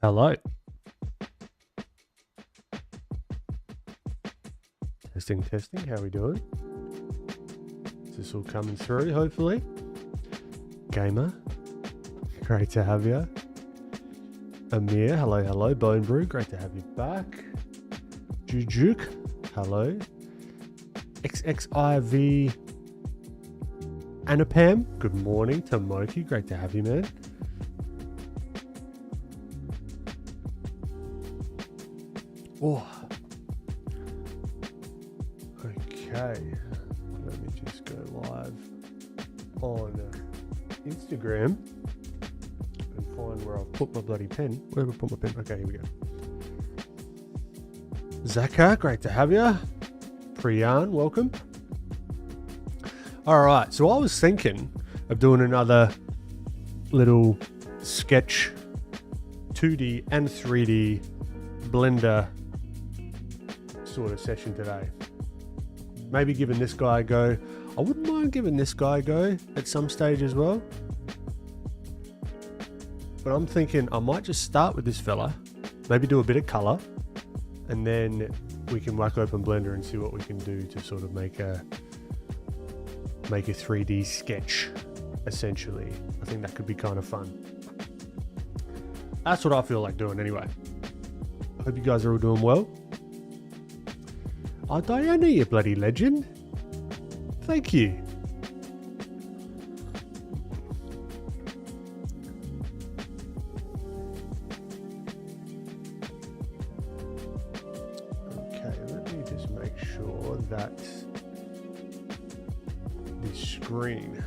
Hello. Testing. How are we doing? Is this all coming through, hopefully? Gamer, great to have you. Amir, hello. Bone Brew, great to have you back. Jujuk, hello. XXIV Anapam, good morning. Tomoki, great to have you, man. Oh. Okay, let me just go live on Instagram and find where I've put my bloody pen. Where have I put my pen? Okay, here we go. Zaka, great to have you. Priyan, welcome. All right, so I was thinking of doing another little sketch 2D and 3D Blender sort of session today. Maybe giving this guy a go. I wouldn't mind giving this guy a go at some stage as well. But I'm thinking I might just start with this fella, maybe do a bit of color, and then we can whack open Blender and see what we can do to sort of make a 3D sketch, essentially. I think that could be kind of fun. That's what I feel like doing anyway. I hope you guys are all doing well. Oh, Diana, you bloody legend. Thank you. Okay, let me just make sure that the screen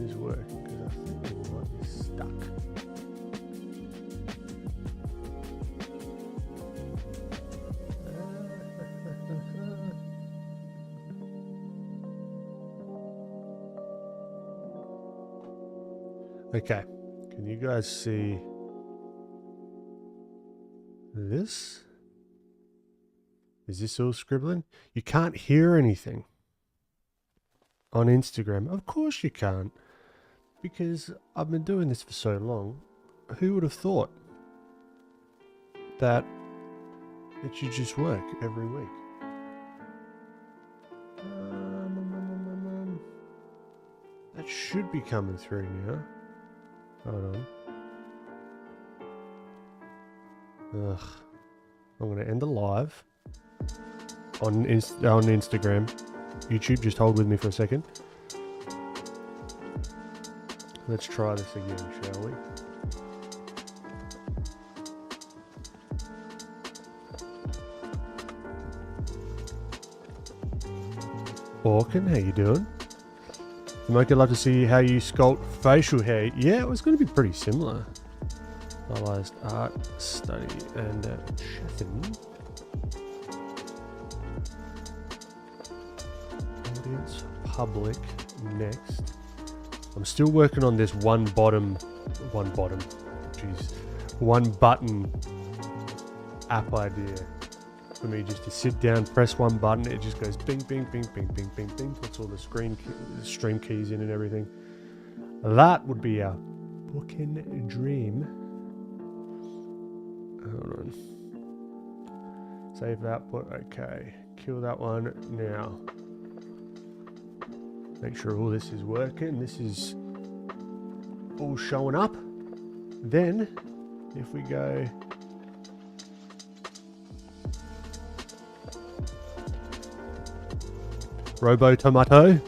is working, because I think it might be stuck. Okay, can you guys see this? Is this all scribbling? You can't hear anything on Instagram. Of course you can't, because I've been doing this for so long. Who would have thought that it should just work every week? That should be coming through now. Hold on. Ugh. I'm going to end the live on Instagram. YouTube, just hold with me for a second. Let's try this again, shall we? Orkin, how you doing? Mike, I'd love to see how you sculpt facial hair. Yeah, it was going to be pretty similar. Stylized art study and chatting. Audience public next. I'm still working on this one button app idea for me, just to sit down, press one button, it just goes bing, bing, bing, bing, bing, bing, bing, puts all the stream keys in and everything. That would be a fucking dream. Hold on. Save output. Okay. Kill that one now. Make sure all this is working. This is all showing up. Then, if we go... Robo Tomato,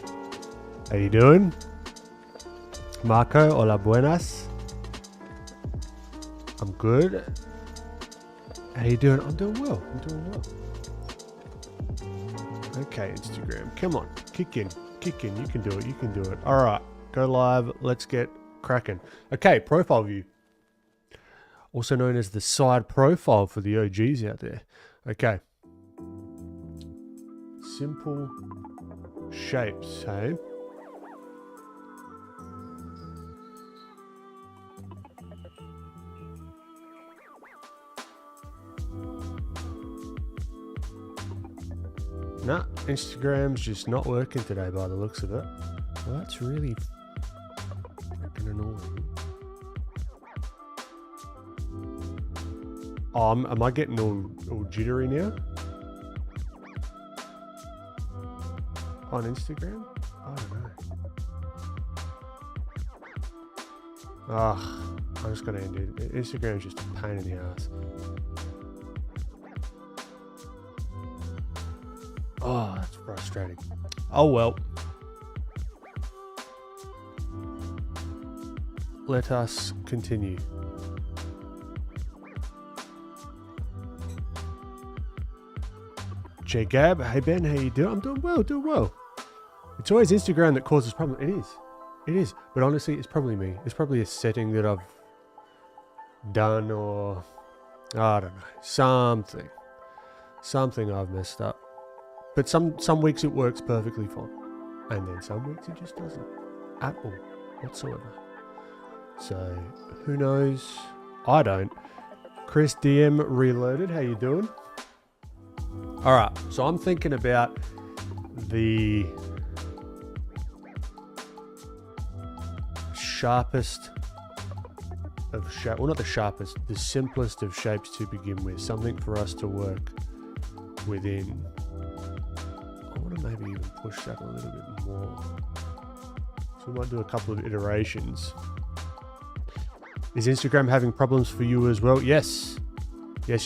how you doing? Marco, hola buenas. I'm good. How you doing? I'm doing well. Okay, Instagram, come on, kick in. You can do it. All right, go live. Let's get cracking. Okay, profile view, also known as the side profile for the OGs out there. Okay, simple shapes, hey? Nah, Instagram's just not working today by the looks of it. Well, that's really Am I getting all jittery now? On Instagram? I don't know. I'm just gonna end it. Instagram's just a pain in the ass. Oh, that's frustrating. Oh well. Let us continue. J Gab, hey Ben, how you doing? I'm doing well. It's always Instagram that causes problems. It is. But honestly, it's probably me. It's probably a setting that I've done, or I don't know, something I've messed up. But some weeks it works perfectly fine, and then some weeks it just doesn't at all whatsoever. So who knows? I don't. Chris DM Reloaded, how you doing? All right, so I'm thinking about the sharpest of shape, well, not the sharpest, the simplest of shapes to begin with. Something for us to work within. I want to maybe even push that a little bit more. So we might do a couple of iterations. Is Instagram having problems for you as well? Yes. You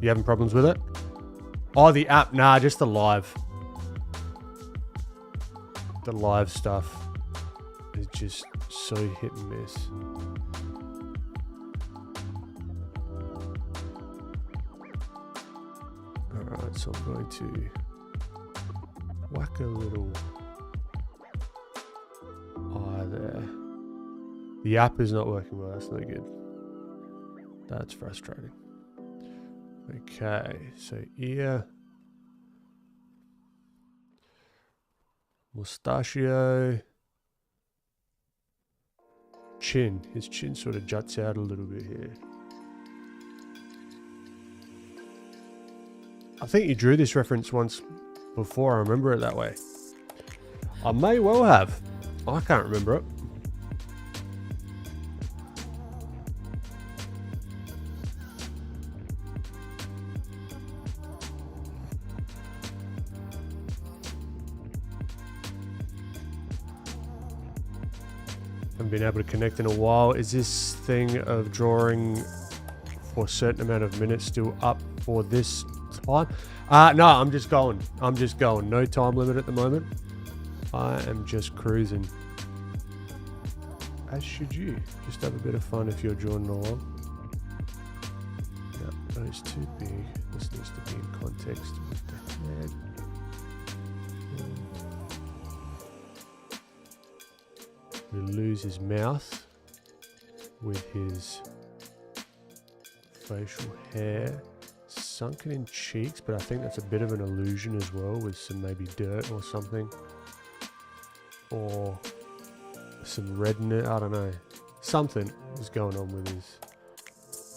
having problems with it? Oh, the app. Nah, just the live. The live stuff is just so hit and miss. Alright, so I'm going to whack a little eye there. The app is not working well, that's not good. That's frustrating. Okay, so ear, mustachio, chin. His chin sort of juts out a little bit here. I think you drew this reference once before, I remember it that way. I may well have. I can't remember it. Haven't been able to connect in a while. Is this thing of drawing for a certain amount of minutes still up for this time? No, I'm just going. No time limit at the moment. I am just cruising. As should you. Just have a bit of fun if you're drawing along. No, that is too big. This needs to be in context with the head. We lose his mouth with his facial hair. Sunken in cheeks, but I think that's a bit of an illusion as well, with some maybe dirt or something. Or some redness, I don't know. Something is going on with his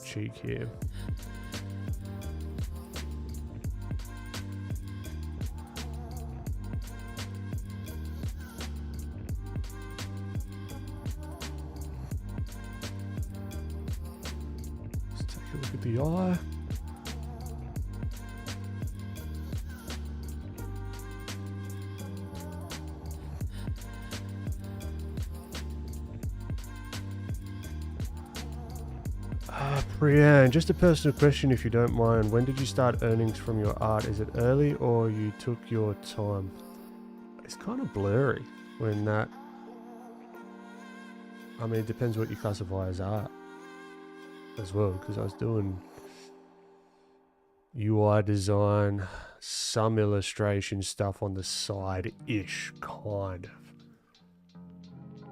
cheek here. Let's take a look at the eye. Brianne, just a personal question if you don't mind. When did you start earnings from your art? Is it early or you took your time? It's kind of blurry when that... I mean, it depends what you classify as art as well, because I was doing UI design, some illustration stuff on the side-ish, kind of.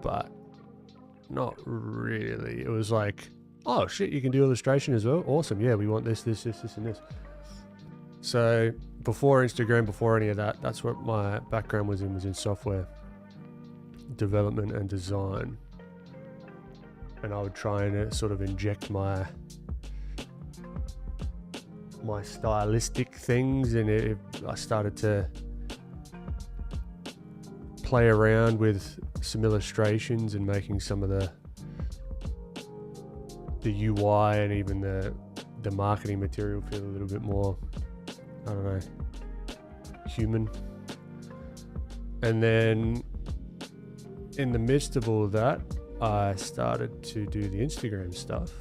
But not really. It was like... oh shit, you can do illustration as well? Awesome, yeah, we want this, and this. So before Instagram, before any of that, that's what my background was in software development and design. And I would try and sort of inject my stylistic things, and I started to play around with some illustrations and making some of the UI and even the the marketing material feel a little bit more, I don't know, human. And then in the midst of all of that, I started to do the Instagram stuff.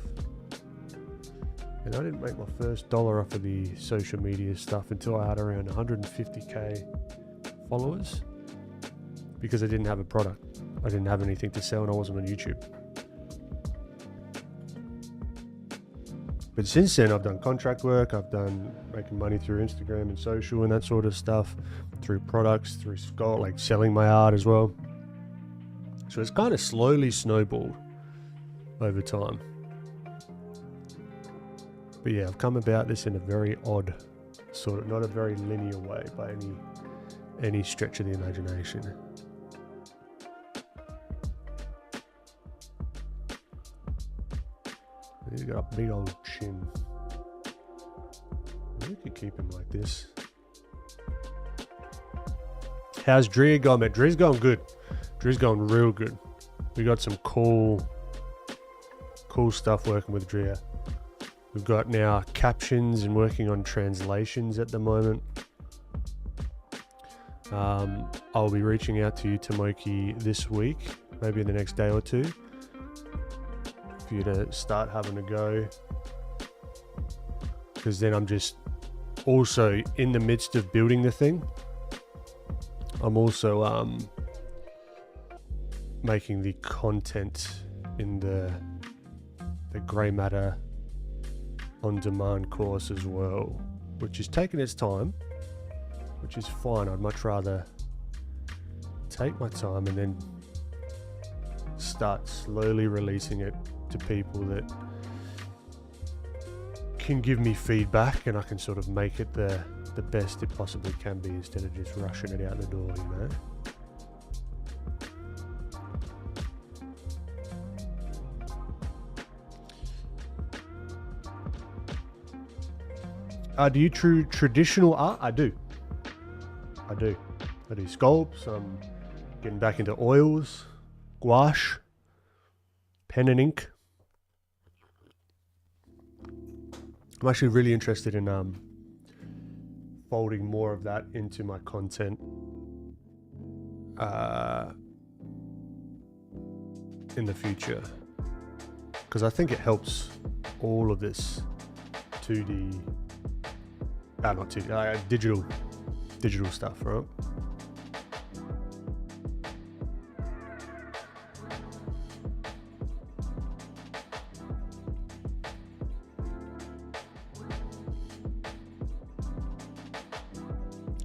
And I didn't make my first dollar off of the social media stuff until I had around 150k followers, because I didn't have a product. I didn't have anything to sell and I wasn't on YouTube. But since then, I've done contract work. I've done making money through Instagram and social and that sort of stuff, through products, through like selling my art as well. So it's kind of slowly snowballed over time. But yeah, I've come about this in a very odd sort of, not a very linear way by any stretch of the imagination. He's got a big old chin. We could keep him like this. How's Drea going, mate? Drea's going good. Drea's going real good. We got some cool stuff working with Drea. We've got now captions and working on translations at the moment. I'll be reaching out to you, Tomoki, this week, maybe in the next day or two, for you to start having a go. Because then I'm just also in the midst of building the thing. I'm also making the content in the grey matter on demand course as well, which is taking its time, which is fine. I'd much rather take my time and then start slowly releasing it to people that can give me feedback, and I can sort of make it the best it possibly can be, instead of just rushing it out the door, you know. Do you traditional art? I do sculpts. I'm getting back into oils, gouache, pen and ink. I'm actually really interested in folding more of that into my content in the future, because I think it helps all of this 2D, not 2D, digital stuff, right?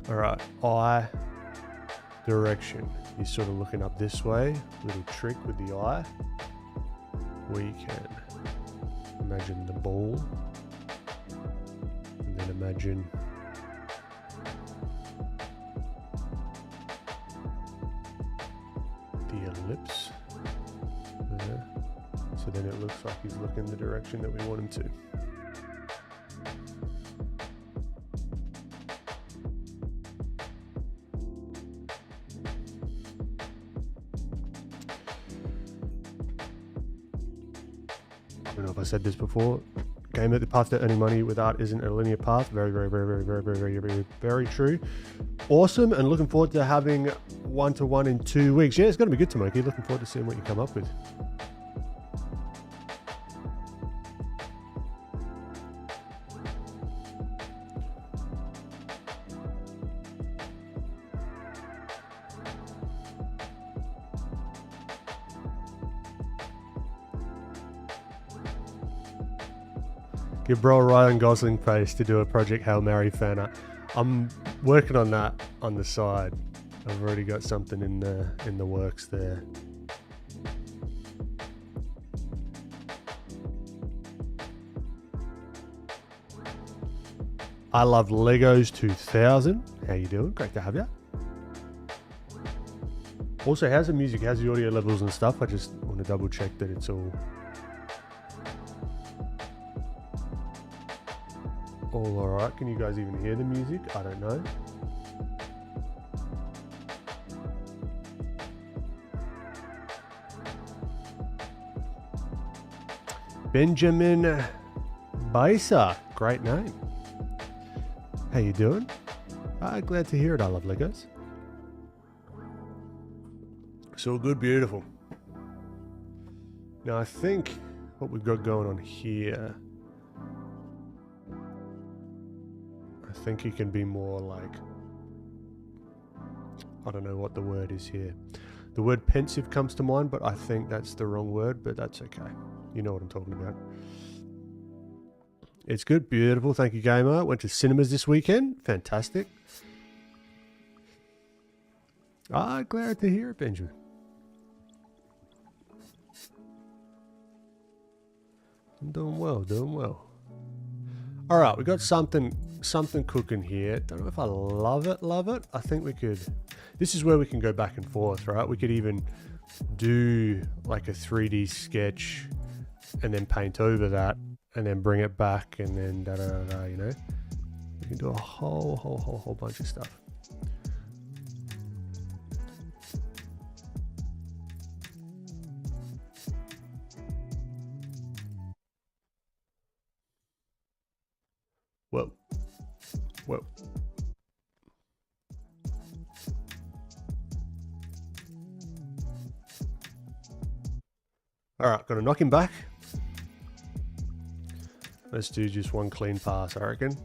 All right, eye direction. You're sort of looking up this way. Little trick with the eye. We can imagine the ball, and then imagine the ellipse there. So then it looks like he's looking the direction that we want him to. I don't know if I said this before. Game that the path to earning money with art isn't a linear path. Very, very, very, very, very, very, very, very, very true. Awesome, and looking forward to having one-to-one in 2 weeks. Yeah, it's going to be good, Tomoki. Looking forward to seeing what you come up with. Give bro a Ryan Gosling face to do a Project Hail Mary fan art. I'm working on that on the side. I've already got something in the works there. I love Legos 2000. How you doing? Great to have you. Also, how's the music? How's the audio levels and stuff? I just want to double check that it's all alright. Can you guys even hear the music? I don't know. Benjamin Spicer, great name. How you doing? Glad to hear it, I love Legos. It's all good, beautiful. Now I think what we've got going on here, I think it can be more like, I don't know what the word is here. The word pensive comes to mind, but I think that's the wrong word, but that's okay. You know what I'm talking about. It's good, beautiful. Thank you, Gamer. Went to cinemas this weekend. Fantastic. Glad to hear it, Benjamin. I'm doing well, doing well. All right, we got something cooking here. Don't know if I love it. I think we could, this is where we can go back and forth, right? We could even do like a 3D sketch and then paint over that and then bring it back and then you know? We can do a whole bunch of stuff. Whoa. All right, got to knock him back. Let's do just one clean pass, I reckon.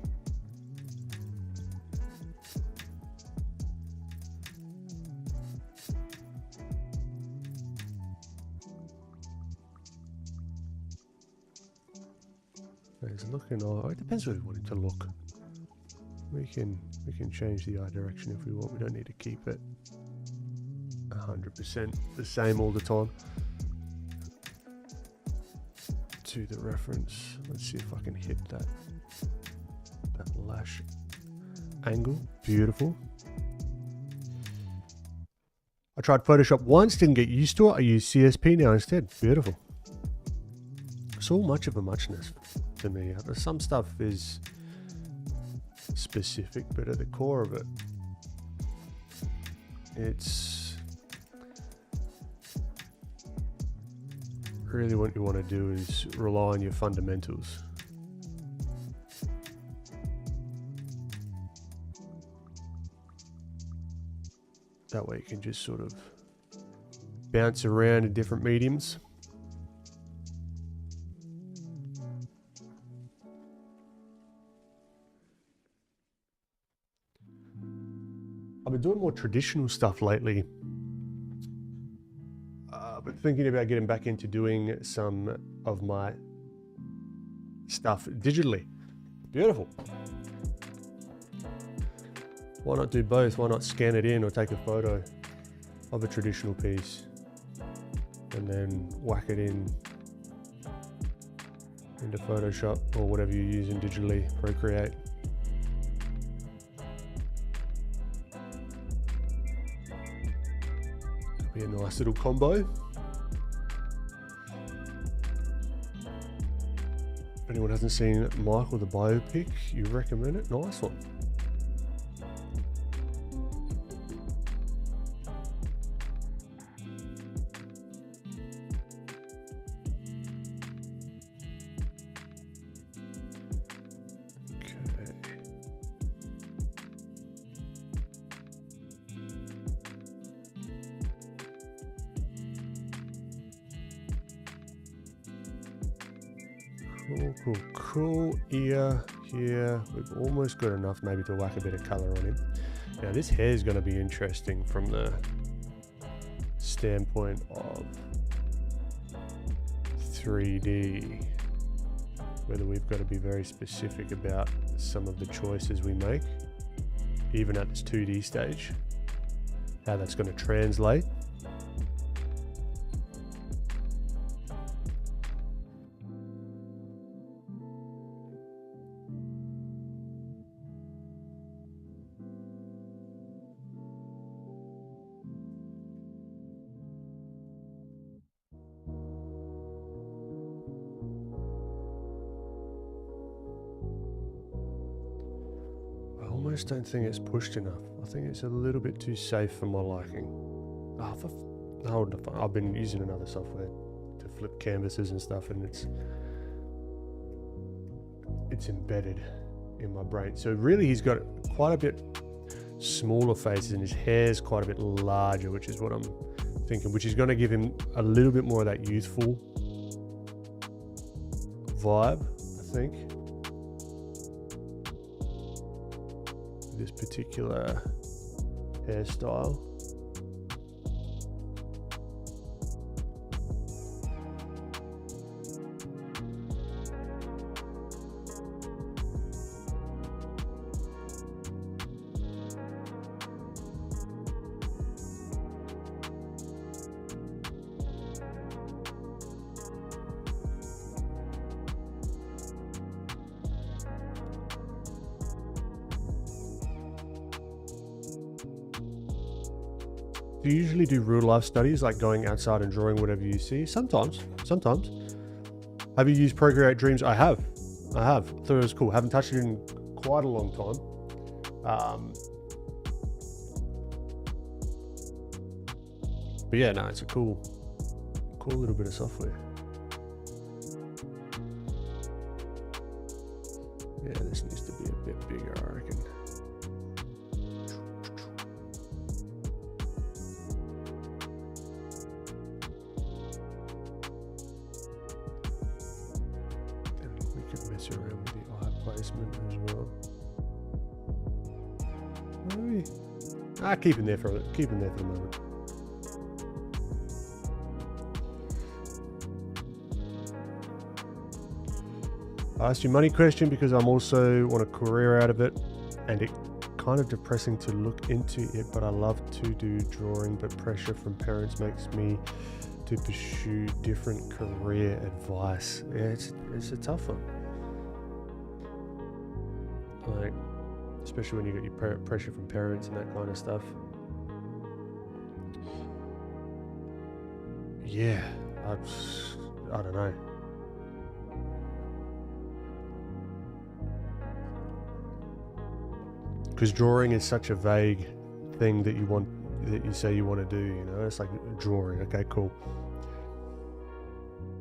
He's looking, it depends where we want him to look. We can change the eye direction if we want. We don't need to keep it 100% the same all the time. To the reference. Let's see if I can hit that lash angle. Beautiful. I tried Photoshop once, didn't get used to it. I use CSP now instead. Beautiful. It's all much of a muchness to me. Some stuff is specific, but at the core of it, it's really what you want to do is rely on your fundamentals. That way you can just sort of bounce around in different mediums. I've been doing more traditional stuff lately. But thinking about getting back into doing some of my stuff digitally. Beautiful. Why not do both? Why not scan it in or take a photo of a traditional piece and then whack it in into Photoshop or whatever you're using digitally, Procreate. That'll be a nice little combo. If anyone hasn't seen Michael the biopic, you recommend it? Nice one. Cool ear here. We've almost got enough maybe to whack a bit of color on him. Now this hair is going to be interesting from the standpoint of 3D, whether we've got to be very specific about some of the choices we make, even at this 2D stage, how that's going to translate. I just don't think it's pushed enough. I think it's a little bit too safe for my liking. I've been using another software to flip canvases and stuff, and it's embedded in my brain. So really he's got quite a bit smaller faces and his hair's quite a bit larger, which is what I'm thinking, which is going to give him a little bit more of that youthful vibe, I think. This particular hairstyle. Do you usually do real life studies, like going outside and drawing whatever you see? Sometimes. Have you used Procreate Dreams? I have. Thought it was cool. Haven't touched it in quite a long time. But yeah, no, it's a cool little bit of software. Yeah, this needs to be a bit bigger, I reckon. Mess around with the eye placement as well. Maybe. Keep him there for the moment. I asked you money question because I'm also want a career out of it, and it kind of depressing to look into it, but I love to do drawing, but pressure from parents makes me to pursue different career advice. Yeah, it's a tough one. Like, especially when you got your pressure from parents and that kind of stuff. Yeah, I don't know. Because drawing is such a vague thing that you say you want to do, you know? It's like drawing, okay, cool.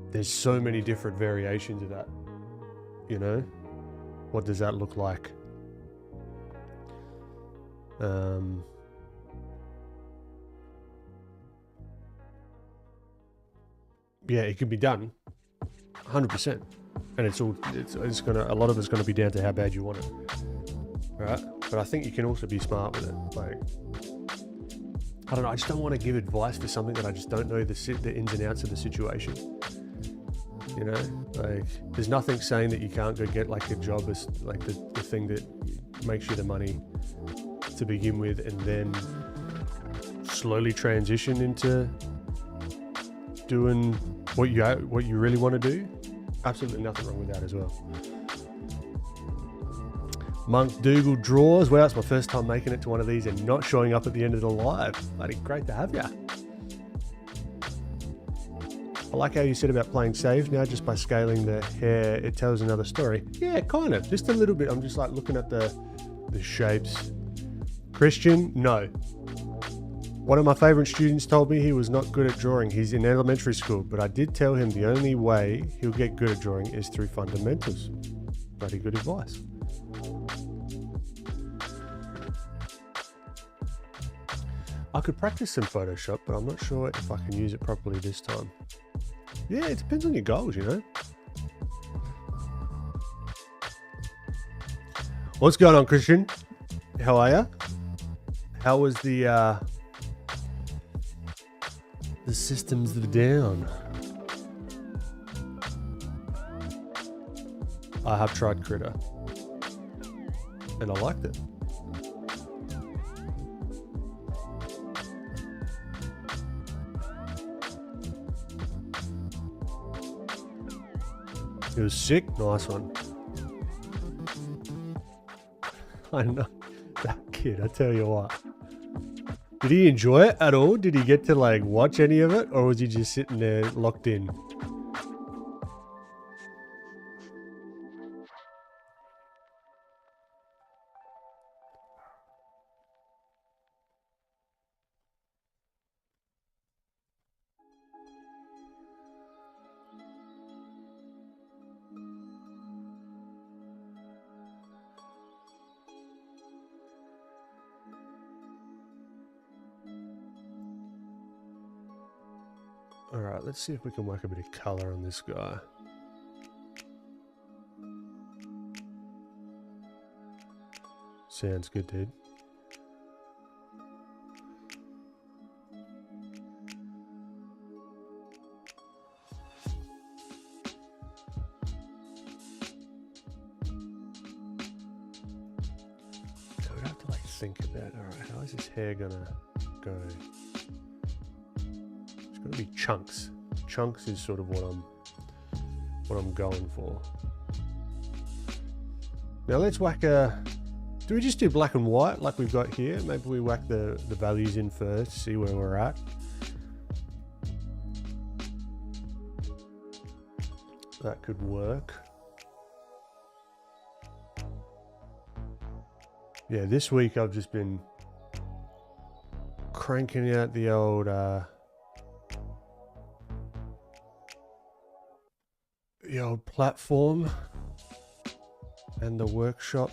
There's so many different variations of that, you know? What does that look like? Yeah, it can be done 100%. And it's gonna, a lot of it's gonna be down to how bad you want it. Right? But I think you can also be smart with it. Like, I don't know, I just don't want to give advice for something that I just don't know the ins and outs of the situation. You know, like, there's nothing saying that you can't go get like a job as like the thing that makes you the money to begin with, and then slowly transition into doing what you really want to do. Absolutely nothing wrong with that as well. Monk Dougal draws. Wow, it's my first time making it to one of these and not showing up at the end of the live. Bloody great to have you. I like how you said about playing safe now, just by scaling the hair, it tells another story. Yeah, kind of, just a little bit. I'm just like looking at the shapes. Christian, no. One of my favorite students told me he was not good at drawing. He's in elementary school, but I did tell him the only way he'll get good at drawing is through fundamentals. Bloody good advice. I could practice some Photoshop, but I'm not sure if I can use it properly this time. Yeah, it depends on your goals, you know. What's going on, Christian? How are you? How was the systems down? I have tried Critter, and I liked it. It was sick. Nice one. I know. That kid, I tell you what. Did he enjoy it at all? Did he get to like watch any of it? Or was he just sitting there locked in? All right, let's see if we can work a bit of color on this guy. Sounds good, dude. Think about, all right, how is this hair gonna go? It's gonna be chunks. Chunks is sort of what I'm going for. Now let's whack a, do we just do black and white like we've got here? Maybe we whack the values in first, see where we're at. That could work. Yeah, this week I've just been cranking out the old platform and the workshop,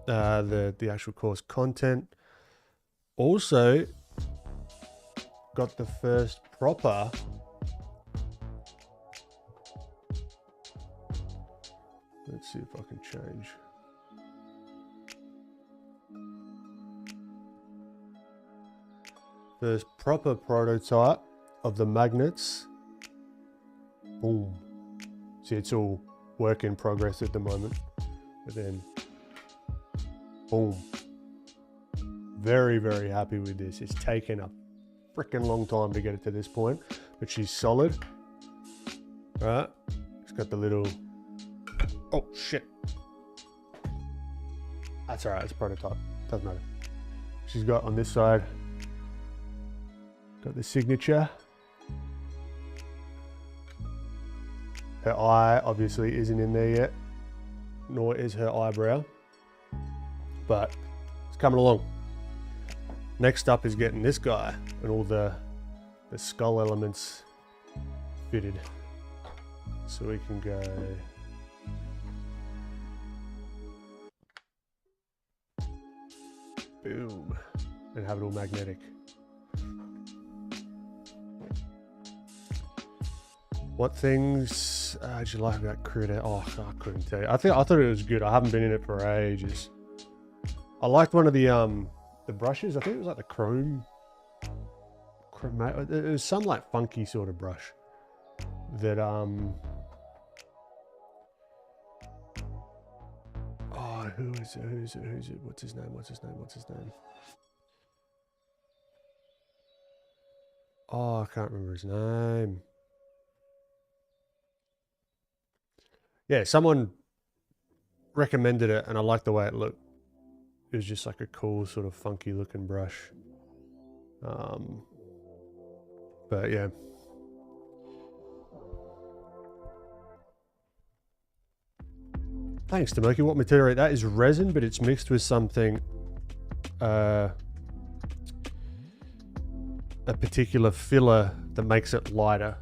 the actual course content. Also got the first proper let's see if I can change. First proper prototype of the magnets. Boom. See, it's all work in progress at the moment. But then, boom. Very, very happy with this. It's taken a freaking long time to get it to this point, but she's solid. All right. It's got the little, oh shit. That's all right, it's a prototype. Doesn't matter. She's got on this side, got the signature. Her eye obviously isn't in there yet, nor is her eyebrow, but it's coming along. Next up is getting this guy and all the skull elements fitted. So we can go boom and have it all magnetic. What things did you like about Critter? Oh, I couldn't tell you. I thought it was good. I haven't been in it for ages. I liked one of the brushes. I think it was like the chrome. It was some like funky sort of brush that oh, who's it? What's his name? Oh, I can't remember his name. Yeah, someone recommended it and I liked the way it looked. It was just like a cool sort of funky looking brush. But yeah. Thanks, Tomoki. What material? That is resin, but it's mixed with something, a particular filler that makes it lighter.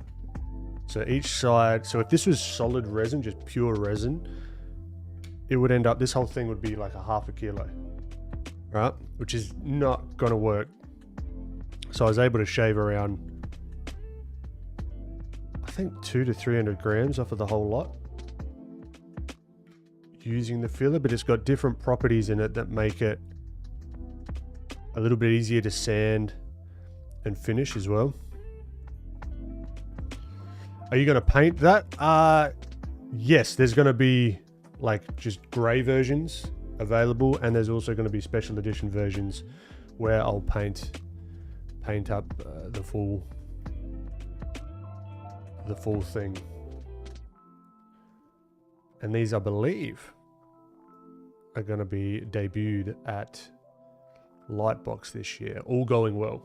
So each side, so if this was solid resin, just pure resin, it would end up, this whole thing would be like a ½ kilo, right? Which is not gonna work. So I was able to shave around, I think 200 to 300 grams off of the whole lot using the filler, but it's got different properties in it that make it a little bit easier to sand and finish as well. Are you going to paint that? Yes, there's going to be like just grey versions available, and there's also going to be special edition versions where I'll paint up the full thing. And these, I believe, are going to be debuted at Lightbox this year, all going well.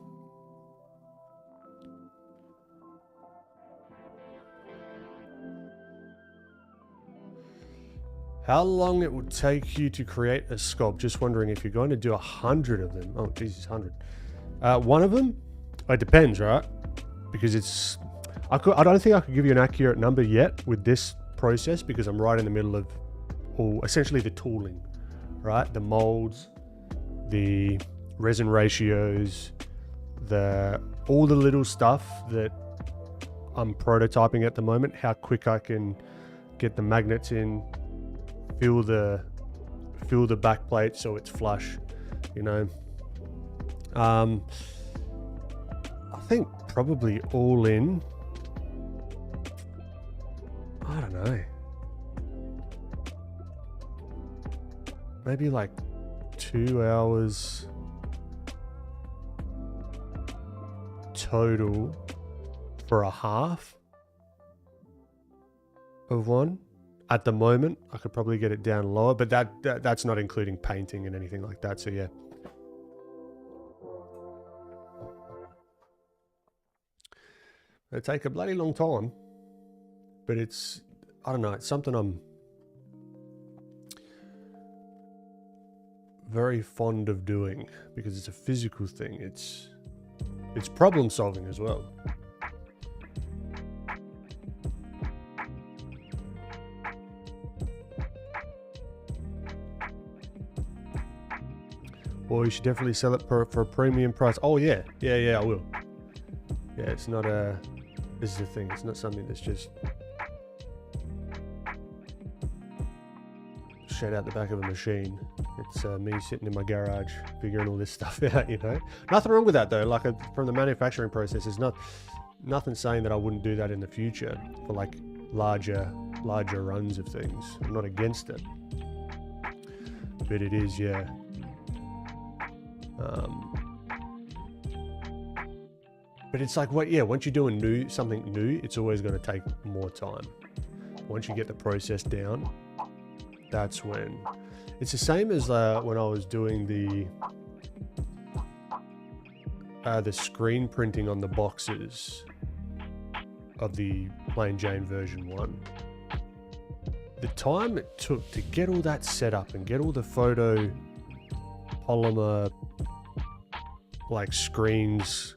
How long it would take you to create a sculpt? Just wondering if you're going to do 100 of them. Oh, Jesus, 100. One of them? It depends, right? Because it's... I don't think I could give you an accurate number yet with this process because I'm right in the middle of essentially the tooling, right? The molds, the resin ratios, all the little stuff that I'm prototyping at the moment, how quick I can get the magnets in, fill the back plate so it's flush, you know. I think probably all in, I don't know, maybe like 2 hours total for a half of one. At the moment, I could probably get it down lower, but that's not including painting and anything like that. So yeah. It'll take a bloody long time, but it's, I don't know, it's something I'm very fond of doing because it's a physical thing. It's problem solving as well. Or you should definitely sell it for a premium price. Oh yeah, I will. Yeah, it's not a, this is the thing, it's not something that's just straight out the back of a machine. It's me sitting in my garage figuring all this stuff out, you know. Nothing wrong with that though, like from the manufacturing process, there's nothing saying that I wouldn't do that in the future for like larger runs of things. I'm not against it. But it is, yeah. But it's like, what? Yeah, once you're doing something new, it's always going to take more time. Once you get the process down, that's when. It's the same as when I was doing the screen printing on the boxes of the Plain Jane version 1. The time it took to get all that set up and get all the photo polymer like screens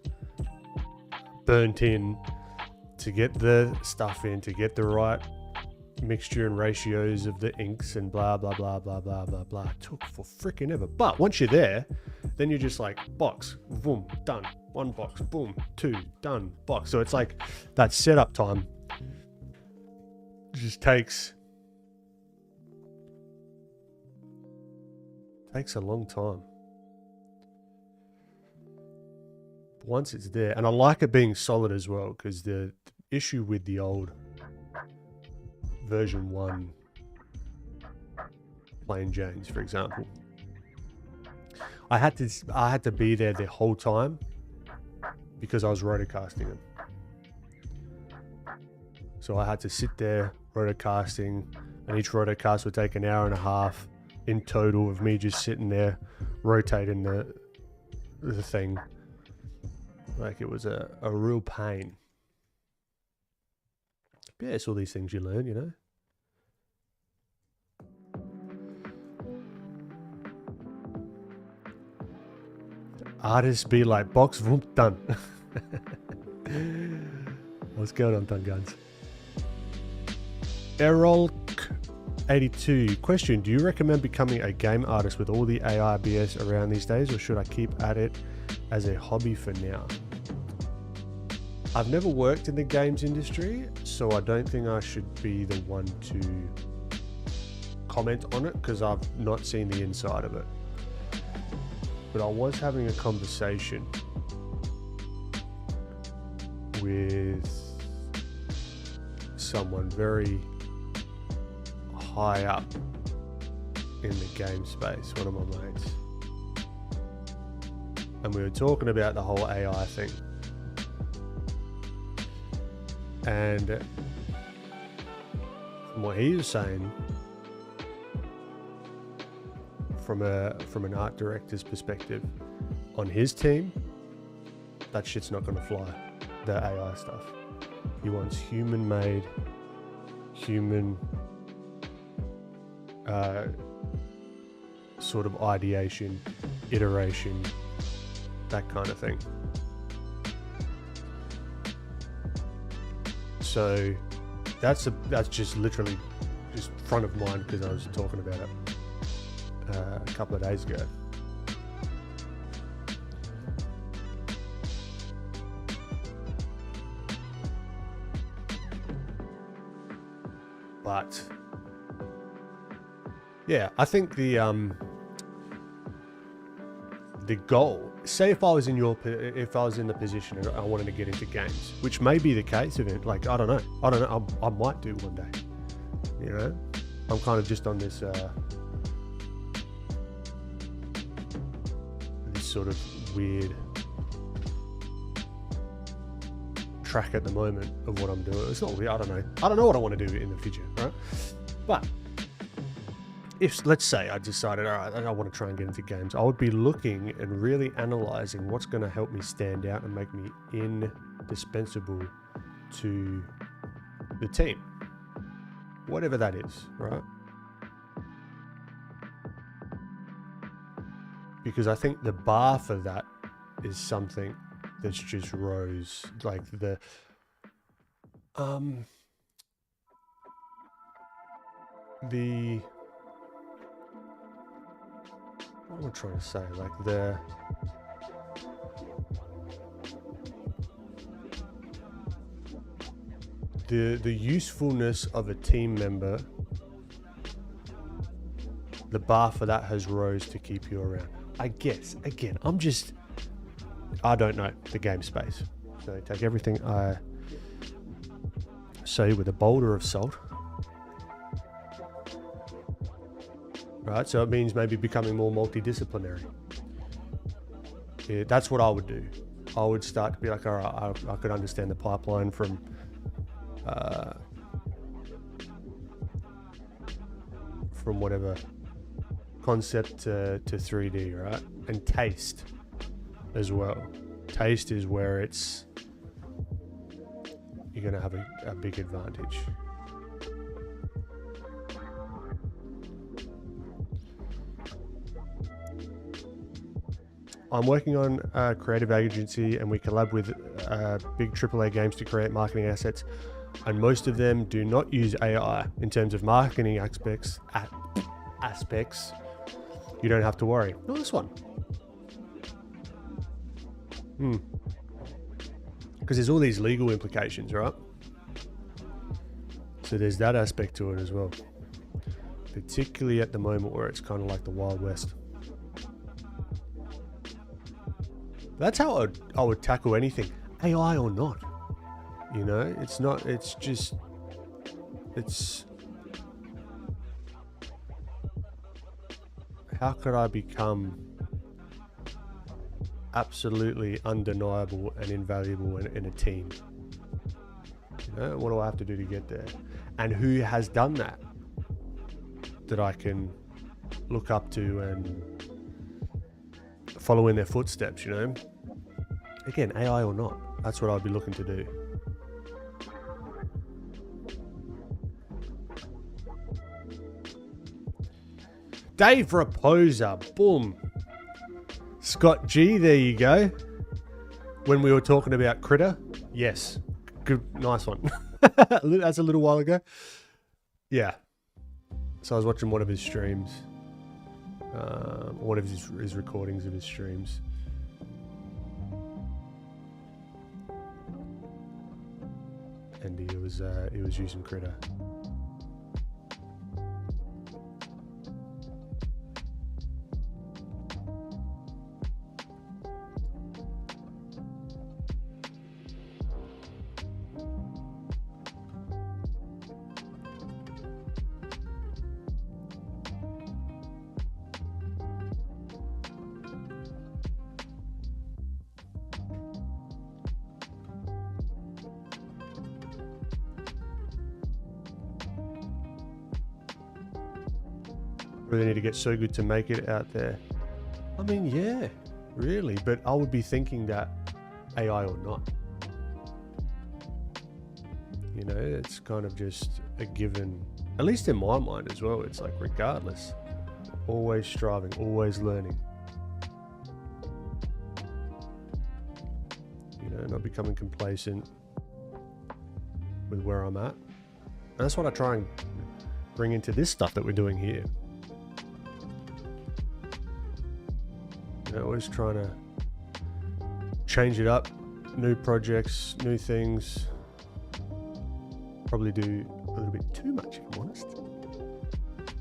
burnt in, to get the stuff in, to get the right mixture and ratios of the inks and blah blah blah blah blah blah blah. It took for freaking ever. But once you're there, then you're just like box, boom, done. One box, boom, 2, done, box. So it's like that setup time just takes a long time. Once it's there, and I like it being solid as well, because the issue with the old version 1 Plain Janes, for example, I had to be there the whole time because I was rotocasting them. So I had to sit there rotocasting, and each rotocast would take an hour and a half in total of me just sitting there rotating the thing. Like, it was a real pain. But yeah, it's all these things you learn, you know. Artists be like, box, boom, done. What's going on, Done Guns? Errolk82. Question, do you recommend becoming a game artist with all the AI BS around these days, or should I keep at it as a hobby for now? I've never worked in the games industry, so I don't think I should be the one to comment on it because I've not seen the inside of it. But I was having a conversation with someone very high up in the game space, one of my mates. And we were talking about the whole AI thing. And from what he was saying, from an art director's perspective, on his team, that shit's not going to fly, the AI stuff. He wants human-made, human sort of ideation, iteration, that kind of thing. So that's just literally just front of mind because I was talking about it a couple of days ago. But yeah, I think the goal, say if I was in the position and I wanted to get into games, which may be the case of it, like I don't know, I might do one day, you know. I'm kind of just on this sort of weird track at the moment of what I'm doing. It's not weird, I don't know what I want to do in the future, right? But if, let's say I decided, all right, I want to try and get into games, I would be looking and really analyzing what's going to help me stand out and make me indispensable to the team, whatever that is, right? Because I think the bar for that is something that's just rose, like the what am I trying to say? Like the usefulness of a team member, the bar for that has rose to keep you around. I guess, again, I don't know the game space. So take everything I say with a boulder of salt. Right, so it means maybe becoming more multidisciplinary. Yeah, that's what I would do. I would start to be like, all right, I could understand the pipeline from whatever concept to 3D, right? And taste as well. Taste is where you're going to have a big advantage. I'm working on a creative agency and we collab with big AAA games to create marketing assets, and most of them do not use AI in terms of marketing aspects. You don't have to worry. Not this one. Because there's all these legal implications, right? So there's that aspect to it as well. Particularly at the moment where it's kind of like the Wild West. That's how I would tackle anything, AI or not. You know, how could I become absolutely undeniable and invaluable in a team? You know, what do I have to do to get there? And who has done that I can look up to and follow in their footsteps, you know? Again, AI or not, that's what I'd be looking to do. Dave Raposa, boom. Scott G, there you go. When we were talking about Critter, yes, good, nice one. That's a little while ago. Yeah. So I was watching one of his streams, one of his recordings of his streams. And he was using Critter. Really need to get so good to make it out there. I mean, yeah, really, but I would be thinking that AI or not. You know, it's kind of just a given, at least in my mind as well. It's like, regardless, always striving, always learning. You know, not becoming complacent with where I'm at. And that's what I try and bring into this stuff that we're doing here. You know, always trying to change it up, new projects, new things. Probably do little bit too much, if I'm honest.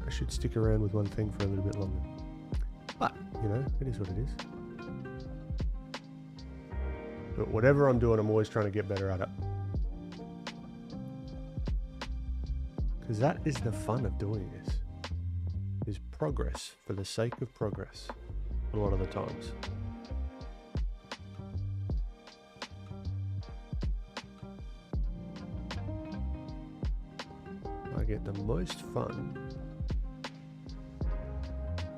I should stick around with one thing for a little bit longer. But, you know, it is what it is. But whatever I'm doing, I'm always trying to get better at it. Because that is the fun of doing this. Is progress for the sake of progress a lot of the times. I get the most fun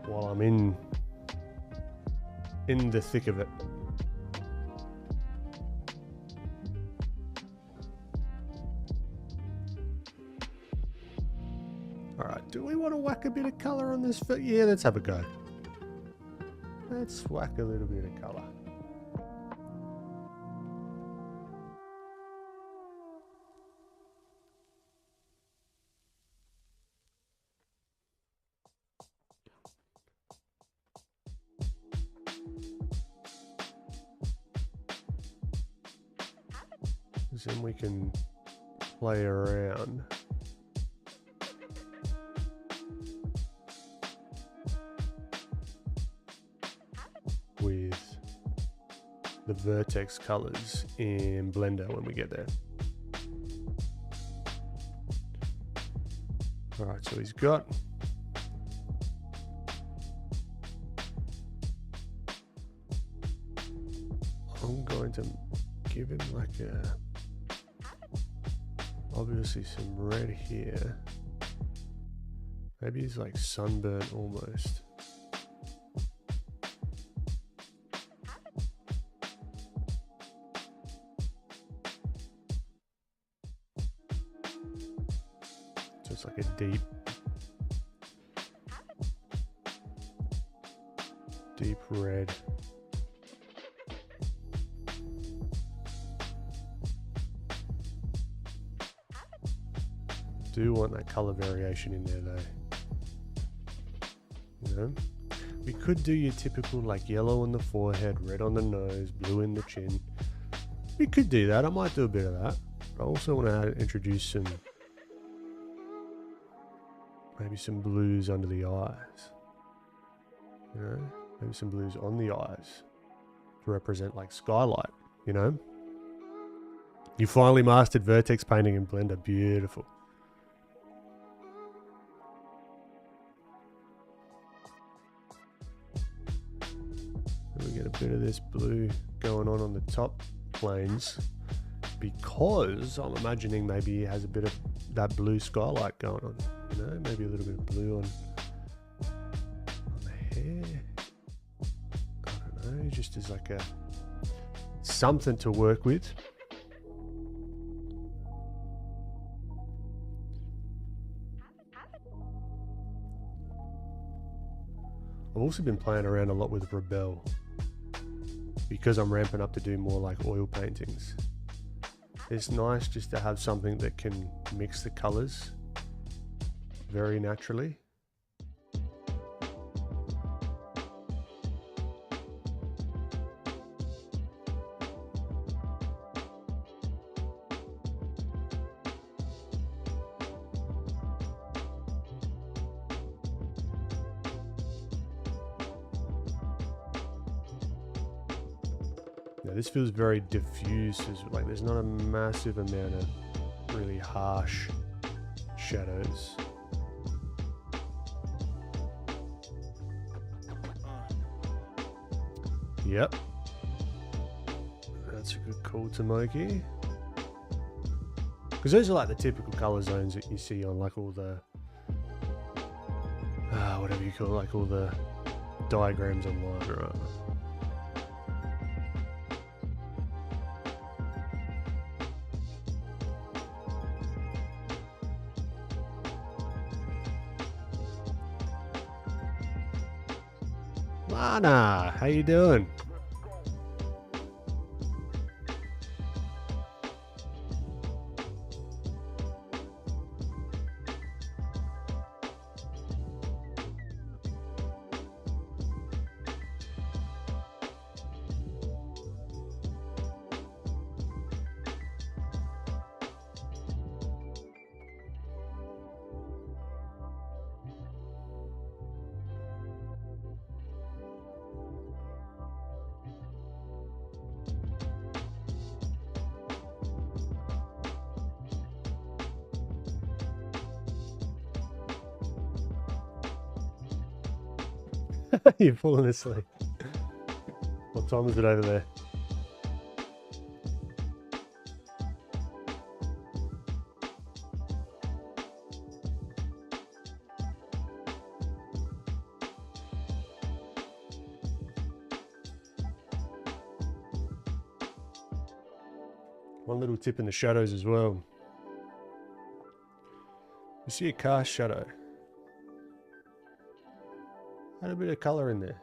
while I'm in the thick of it. Alright, do we want to whack a bit of colour on this? Yeah, let's have a go. Let's whack a little bit of colour. Then we can play around. With the vertex colors in Blender when we get there. Alright, so he's got I'm going to give him like a obviously some red here. Maybe he's like sunburnt almost. So it's like a deep red. Do want that color variation in there though. You know, we could do your typical like yellow on the forehead, red on the nose, blue in the chin. We could do that. I might do a bit of that. I also want to introduce some, maybe some blues under the eyes. You know, maybe some blues on the eyes to represent like skylight. You know, you finally mastered vertex painting in Blender. Beautiful. We get a bit of this blue going on the top planes because I'm imagining maybe he has a bit of that blue skylight going on. You know, maybe a little bit of blue on the hair. I don't know, just as like a something to work with. I've also been playing around a lot with Rebel because I'm ramping up to do more like oil paintings. It's nice just to have something that can mix the colors very naturally. Now this feels very diffuse, like there's not a massive amount of really harsh shadows. Yep. That's a good call, Tomoki. Because those are like the typical color zones that you see on like all the whatever you call it, like all the diagrams online, right? Lana, how you doing? You're falling asleep. What time is it over there? One little tip in the shadows as well. You see a car shadow. Add a bit of colour in there.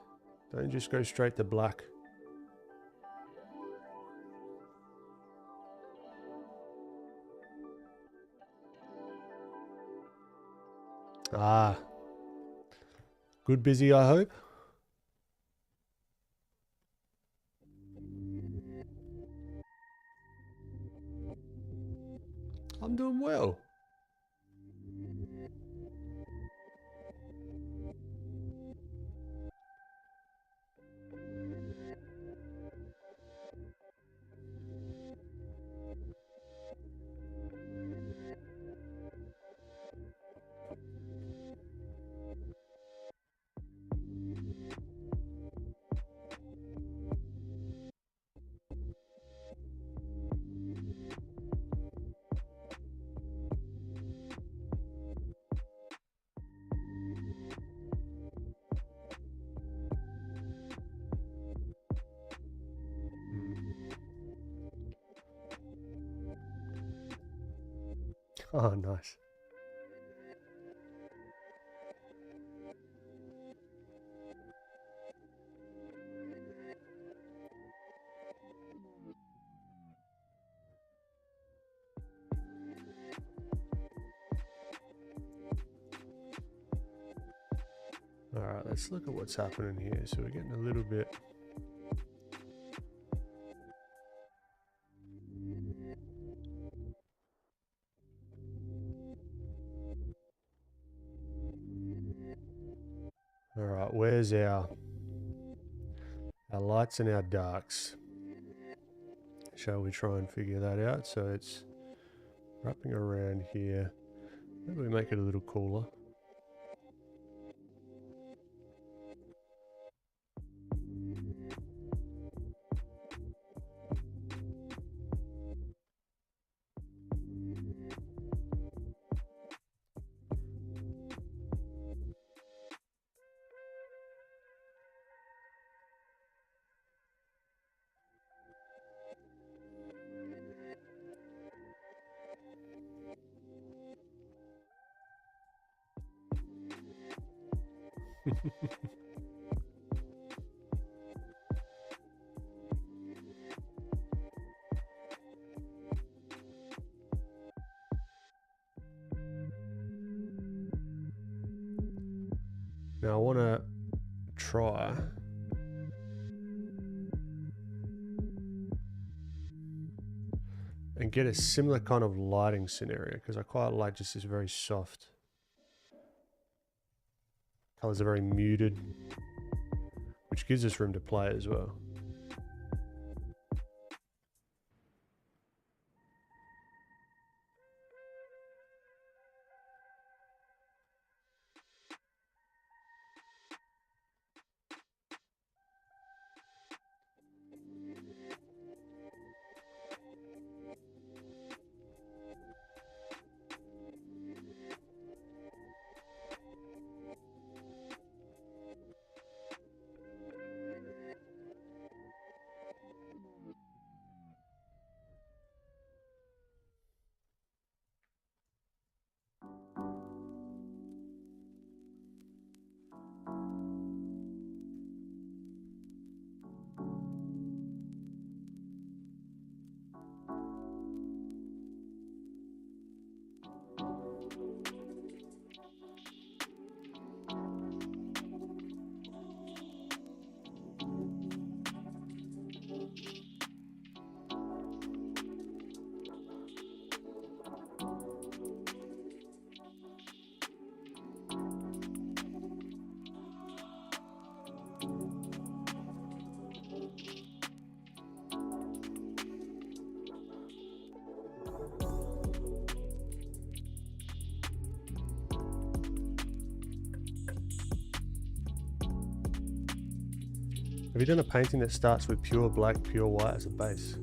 Don't just go straight to black. Ah. Good busy, I hope. I'm doing well. Oh, nice. Alright, let's look at what's happening here. So we're getting a little bit... Alright, where's our lights and our darks? Shall we try and figure that out? So it's wrapping around here. Maybe we make it a little cooler. Now I want to try and get a similar kind of lighting scenario because I quite like just this very soft. Colors are very muted, which gives us room to play as well. Have you done a painting that starts with pure black, pure white as a base?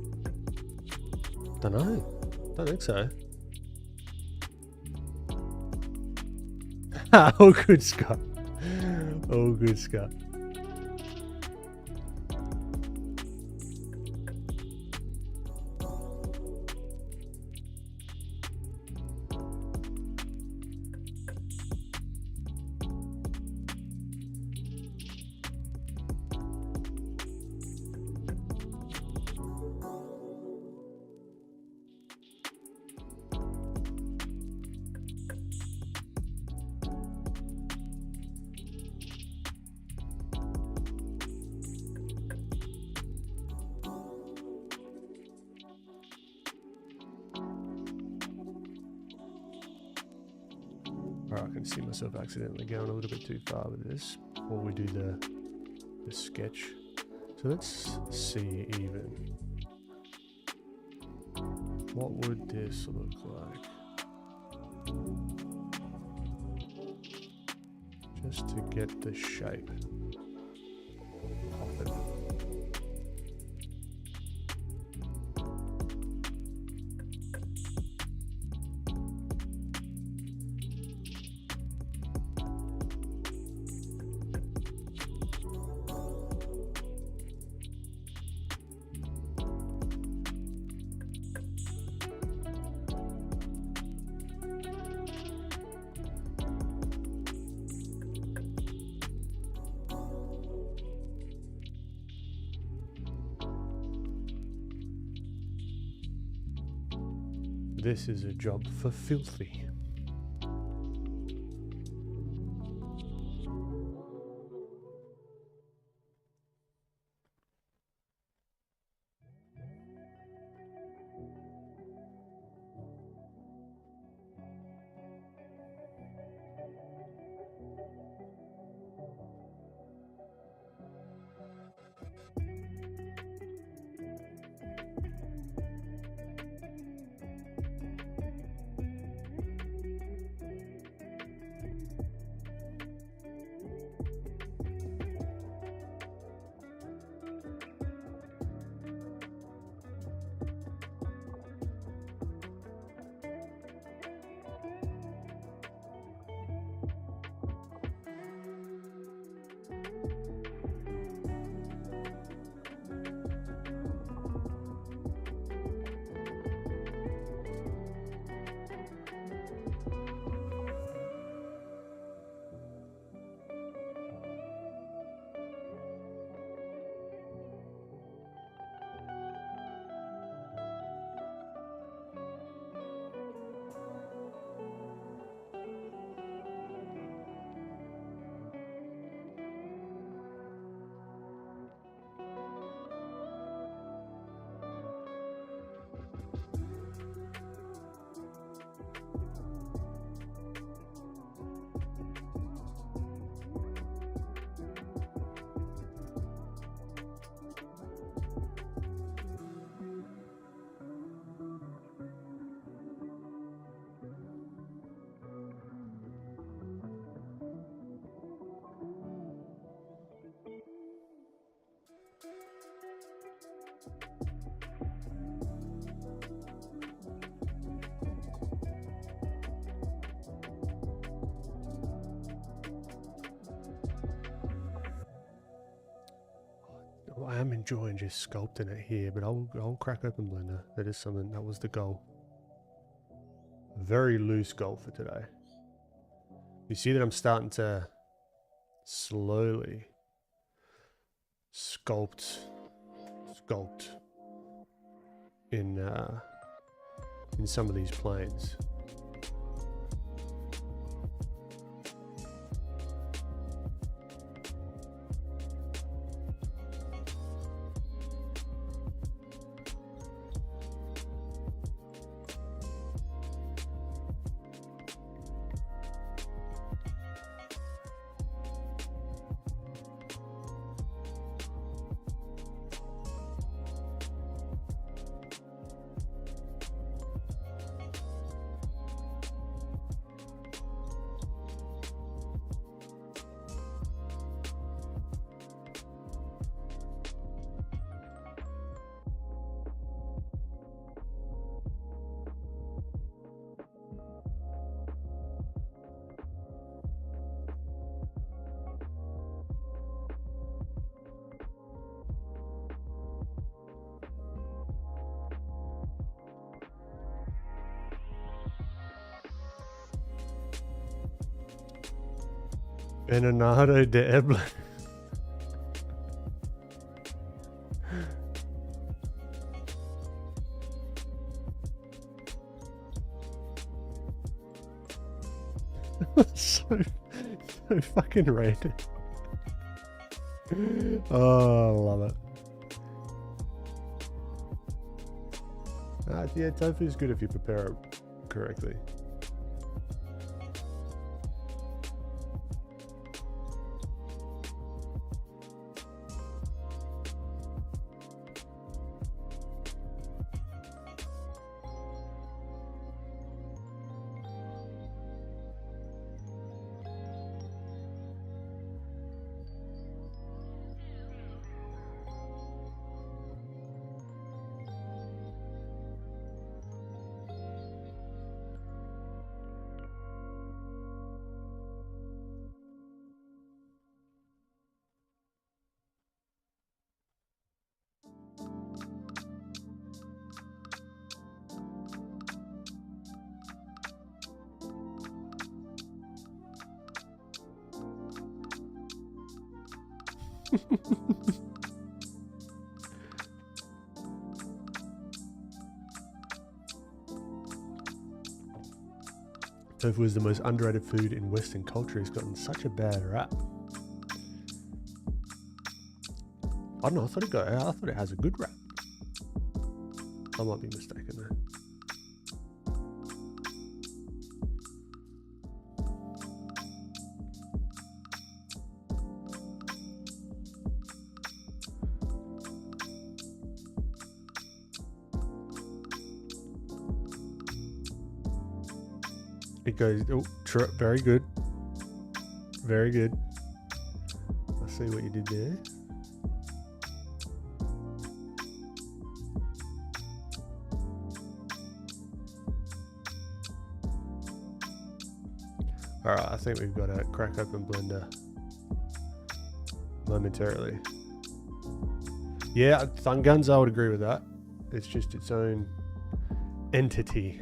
Don't know. Don't think so. Oh, good, Scott. Oh, good, Scott. I can see myself accidentally going a little bit too far with this before we do the sketch. So let's see even. What would this look like? Just to get the shape of it. This is a job for filthy. I am enjoying just sculpting it here, but I'll crack open Blender. That is something, that was the goal. Very loose goal for today. You see that I'm starting to slowly sculpt in some of these planes. Bernardo de Eblin. so fucking random. Oh, I love it. Yeah, tofu is good if you prepare it correctly. Tofu is the most underrated food in Western culture. It's gotten such a bad rap. I don't know. I thought it has a good rap. I might be mistaken there. It goes, oh, very good. Very good. I see what you did there. Alright, I think we've got a crack open blender momentarily. Yeah, thumb guns, I would agree with that. It's just its own entity.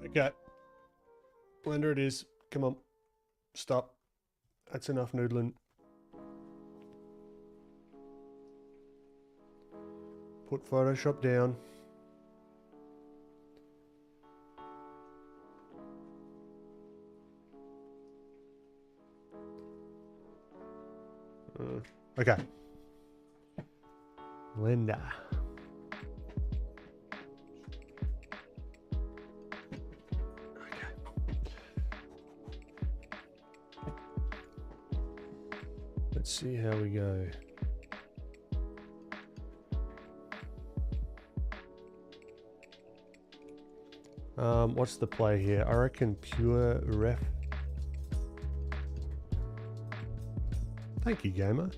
Okay. Blender it is. Come on. Stop. That's enough noodling. Put Photoshop down. Okay. Linda. Let's see how we go. What's the play here? I reckon pure ref. Thank you, gamer.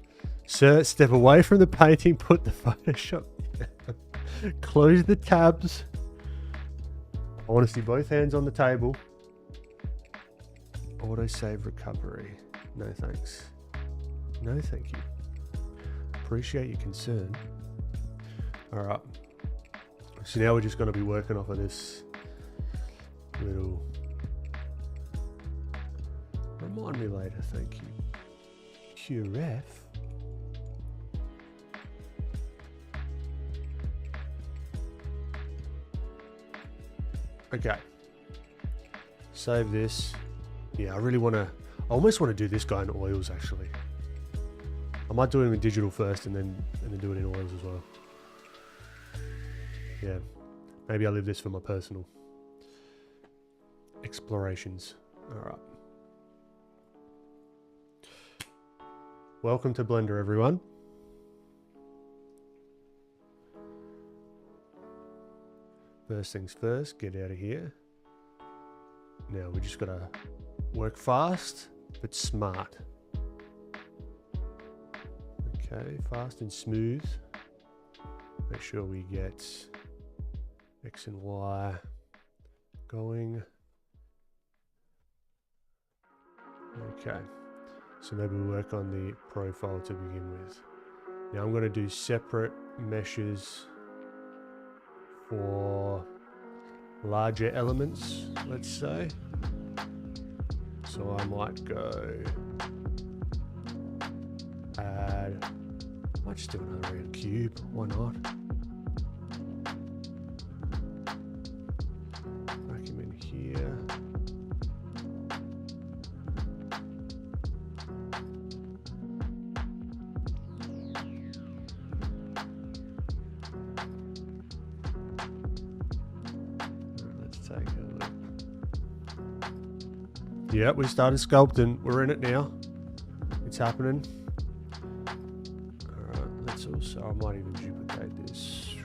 Sir, step away from the painting, put the Photoshop down. Close the tabs. I want to see both hands on the table. Auto save recovery. No thanks. No thank you. Appreciate your concern. Alright. So now we're just going to be working off of this little... Remind me later, thank you. QF. Okay. Save this. Yeah, I almost want to do this guy in oils actually. I might do it in digital first and then do it in oils as well. Yeah. Maybe I'll leave this for my personal explorations. Alright. Welcome to Blender, everyone. First things first, get out of here. Now we just gotta work fast, but smart. Okay, fast and smooth. Make sure we get X and Y going. Okay, so maybe we'll work on the profile to begin with. Now I'm going to do separate meshes for larger elements, let's say. So I might go add, I might just do another round cube, why not? Back him in here. Let's take a look. Yep, we started sculpting. We're in it now. It's happening. So I might even duplicate this.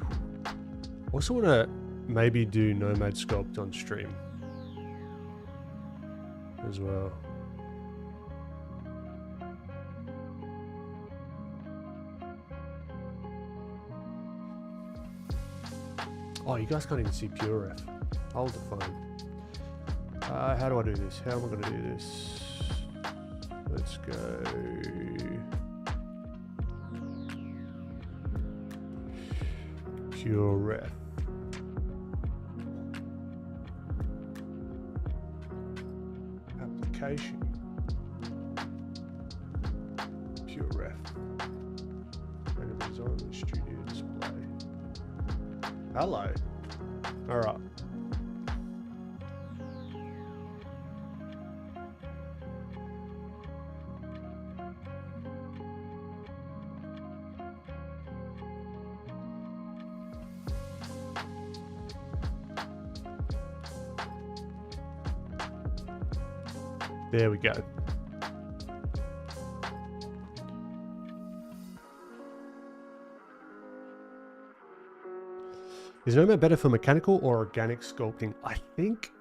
Also want to maybe do Nomad Sculpt on stream as well. Oh, you guys can't even see pure ref. Hold the phone. How do I do this? How am I going to do this? Let's go. Pure ref. Application. Pure ref. And it was on the studio display. Hello. All right. There we go. Is Nomad better for mechanical or organic sculpting? I think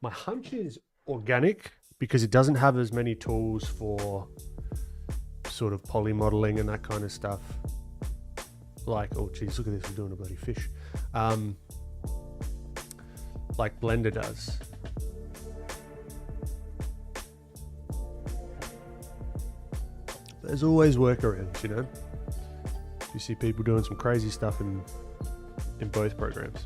my hunch is organic because it doesn't have as many tools for sort of poly modeling and that kind of stuff. Like, oh geez, look at this, we're doing a bloody fish. Like Blender does. There's always workarounds, you know. You see people doing some crazy stuff in both programs.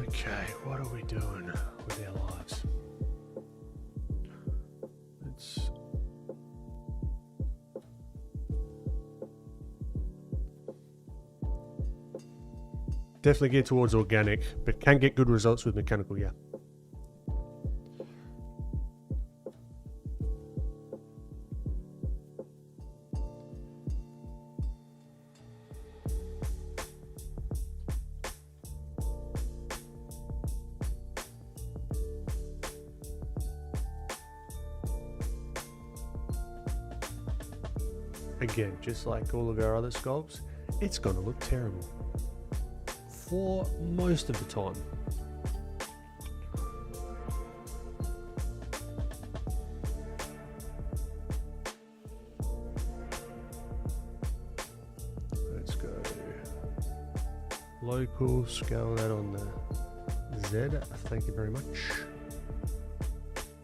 Okay, what are we doing with our lives? Let's definitely get towards organic, but can get good results with mechanical, yeah. Again, just like all of our other sculpts, it's going to look terrible for most of the time. Let's go local, scale that on the Z. Thank you very much.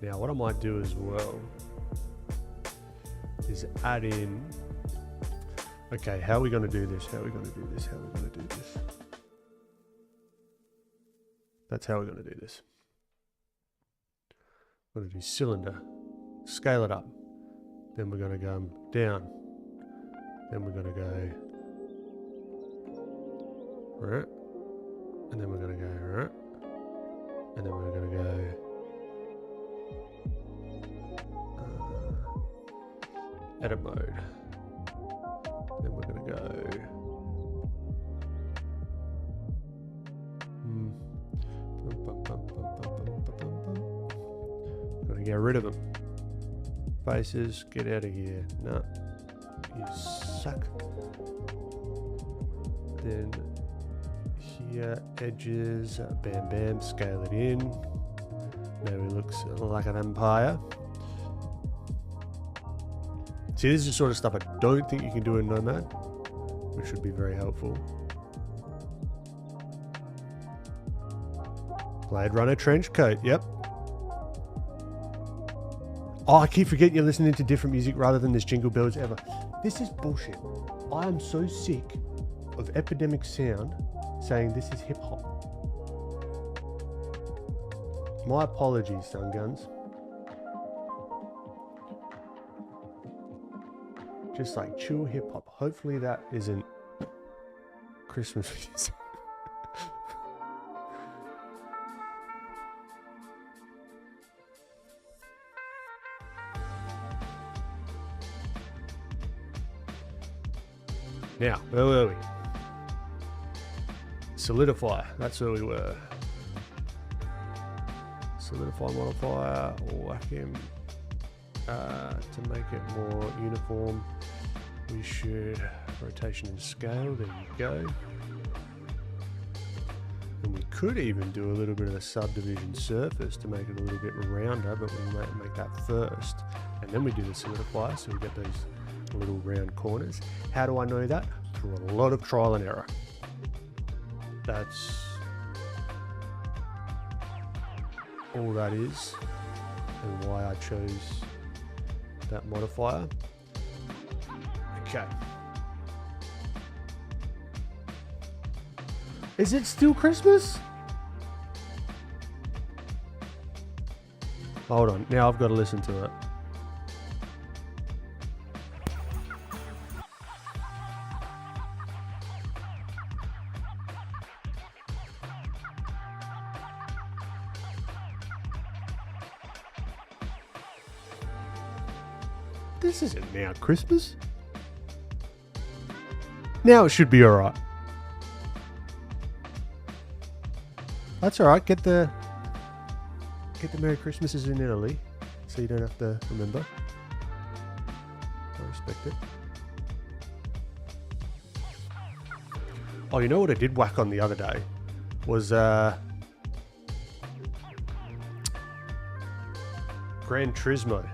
Now what I might do as well is add in, Okay, how are we going to do this? How are we going to do this? How are we going to do this? That's how we're going to do this. We're going to do cylinder, scale it up. Then we're going to go down. Then we're going to go right, and then we're going to go right, and then we're going to go edit mode. Then we're going to go going to get rid of them. Faces, get out of here. No, you suck. Then here, edges, bam bam, scale it in. Now he looks like an vampire. See, this is the sort of stuff I don't think you can do in Nomad, which should be very helpful. Blade Runner trench coat, yep. Oh, I keep forgetting you're listening to different music rather than this Jingle Bells ever. This is bullshit. I am so sick of Epidemic Sound saying this is hip hop. My apologies, Sun Guns. Just like chill hip hop. Hopefully that isn't Christmas music. Now, where were we? Solidify, that's where we were. Solidify modifier, whack him. To make it more uniform, we should rotation and scale, there you go. And we could even do a little bit of a subdivision surface to make it a little bit rounder, but we might make that first. And then we do the solidify, so we get those little round corners. How do I know that? Through a lot of trial and error. That's all that is, and why I chose that modifier. Okay. Is it still Christmas? Hold on, now I've got to listen to it. This isn't now Christmas. Now it should be alright. That's alright, get the Merry Christmases in Italy, so you don't have to remember. I respect it. Oh, you know what I did whack on the other day? Was Gran Turismo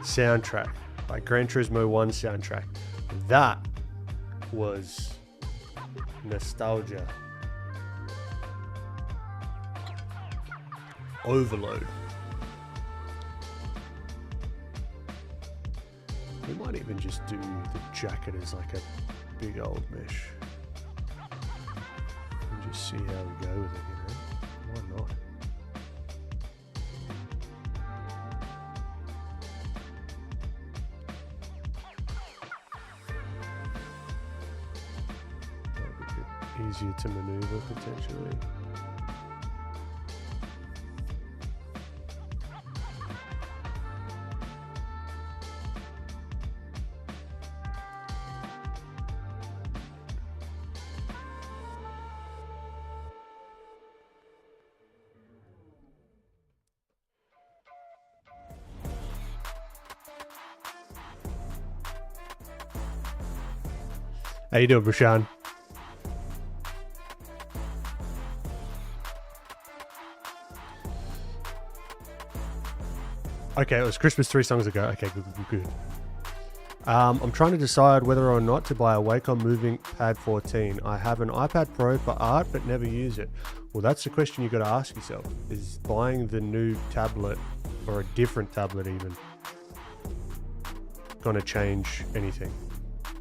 soundtrack, like Gran Turismo 1 soundtrack. That was nostalgia overload. We might even just do the jacket as like a big old mesh and just see how we go with it, you know? Why not? Easier to maneuver potentially. How you doing, Brashan? Okay, it was Christmas 3 songs ago. Okay, good. I'm trying to decide whether or not to buy a Wacom Moving Pad 14. I have an iPad Pro for art, but never use it. Well, that's the question you got to ask yourself. Is buying the new tablet, or a different tablet even, going to change anything?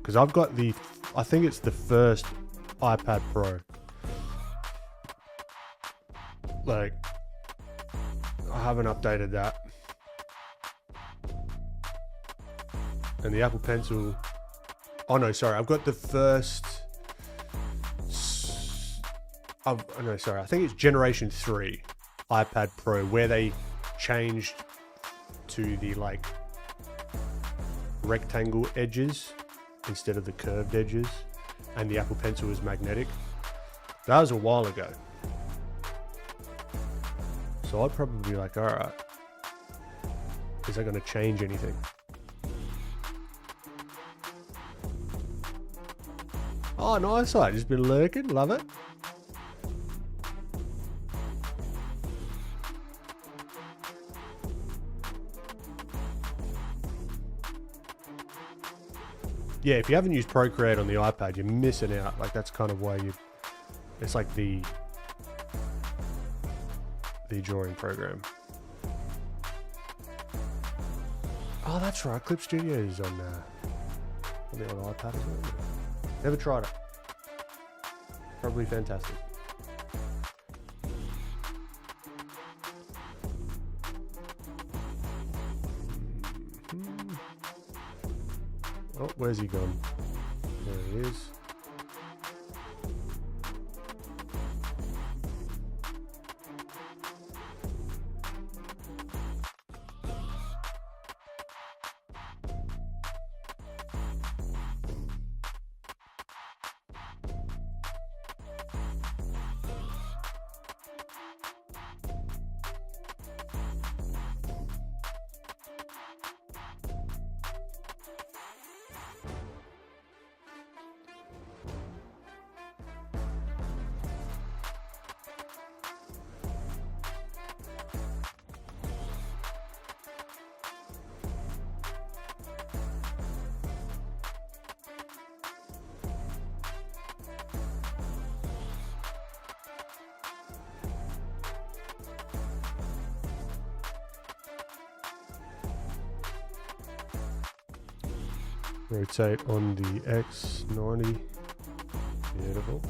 because I've got the, I think it's the first iPad Pro. Like, I haven't updated that. And the Apple Pencil, oh no, sorry, I've got the first, I think it's Generation 3 iPad Pro, where they changed to the like rectangle edges instead of the curved edges, and the Apple Pencil is magnetic. That was a while ago. So I'd probably be like, alright, is that going to change anything? Oh, nice. I just been lurking. Love it. Yeah, if you haven't used Procreate on the iPad, you're missing out. Like, that's kind of why you... It's like the drawing program. Oh, that's right. Clip Studio is on the iPad as well. Never tried it. Probably fantastic. Oh, where's he gone? There he is. Rotate on the X90. Beautiful.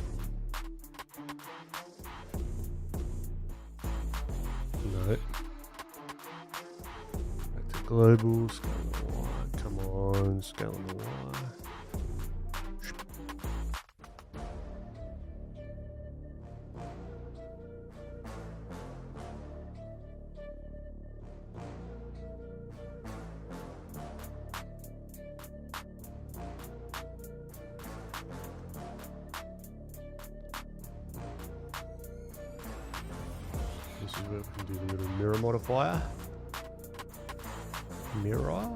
No. Back to global. Scale on the Y. Come on. Scale on the Y. This is where we can do the little mirror modifier. Mirror.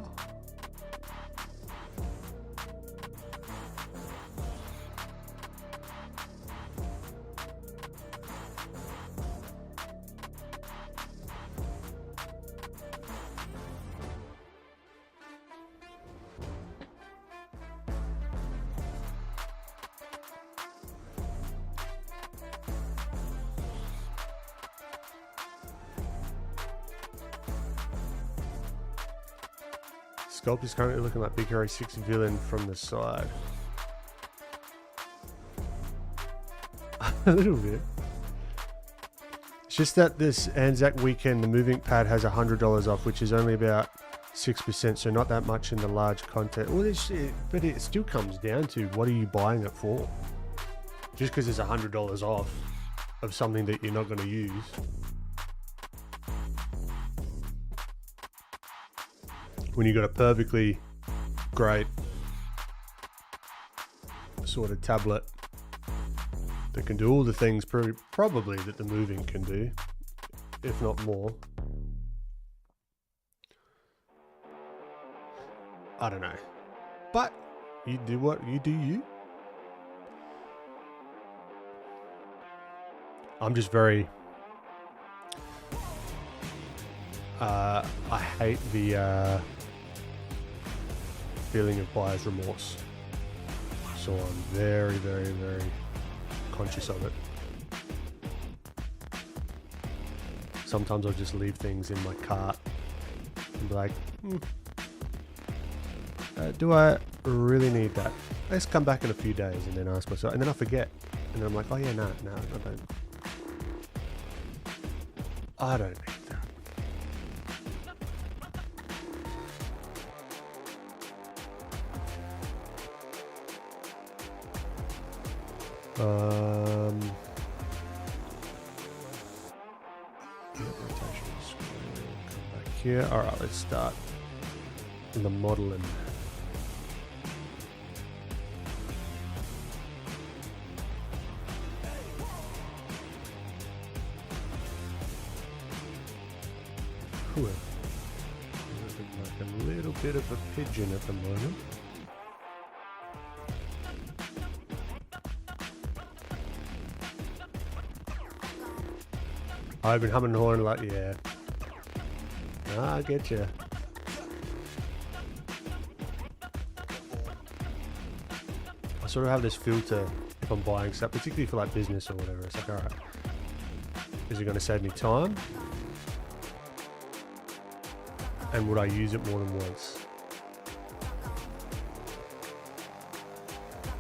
Sculpt is currently looking like Big Hero 6 villain from the side. A little bit. It's just that this Anzac weekend, the moving pad has $100 off, which is only about 6%, so not that much in the large content. Well, but it still comes down to what are you buying it for? Just because it's $100 off of something that you're not going to use. When you've got a perfectly great sort of tablet that can do all the things probably that the moving can do, if not more. I don't know. But you do what you do you. I'm just very... I hate the... feeling of buyer's remorse, so I'm very, very, very conscious of it. Sometimes I'll just leave things in my cart and be like, do I really need that. I just come back in a few days and then ask myself, and then I forget. And then I'm like, oh yeah, no, I don't need that. Rotation screen, come back here. All right, let's start the modeling. Looking like a little bit of a pigeon at the moment. I've been humming and hawing like, yeah. I get you. I sort of have this filter if I'm buying stuff, particularly for like business or whatever. It's like, all right, is it going to save me time? And would I use it more than once?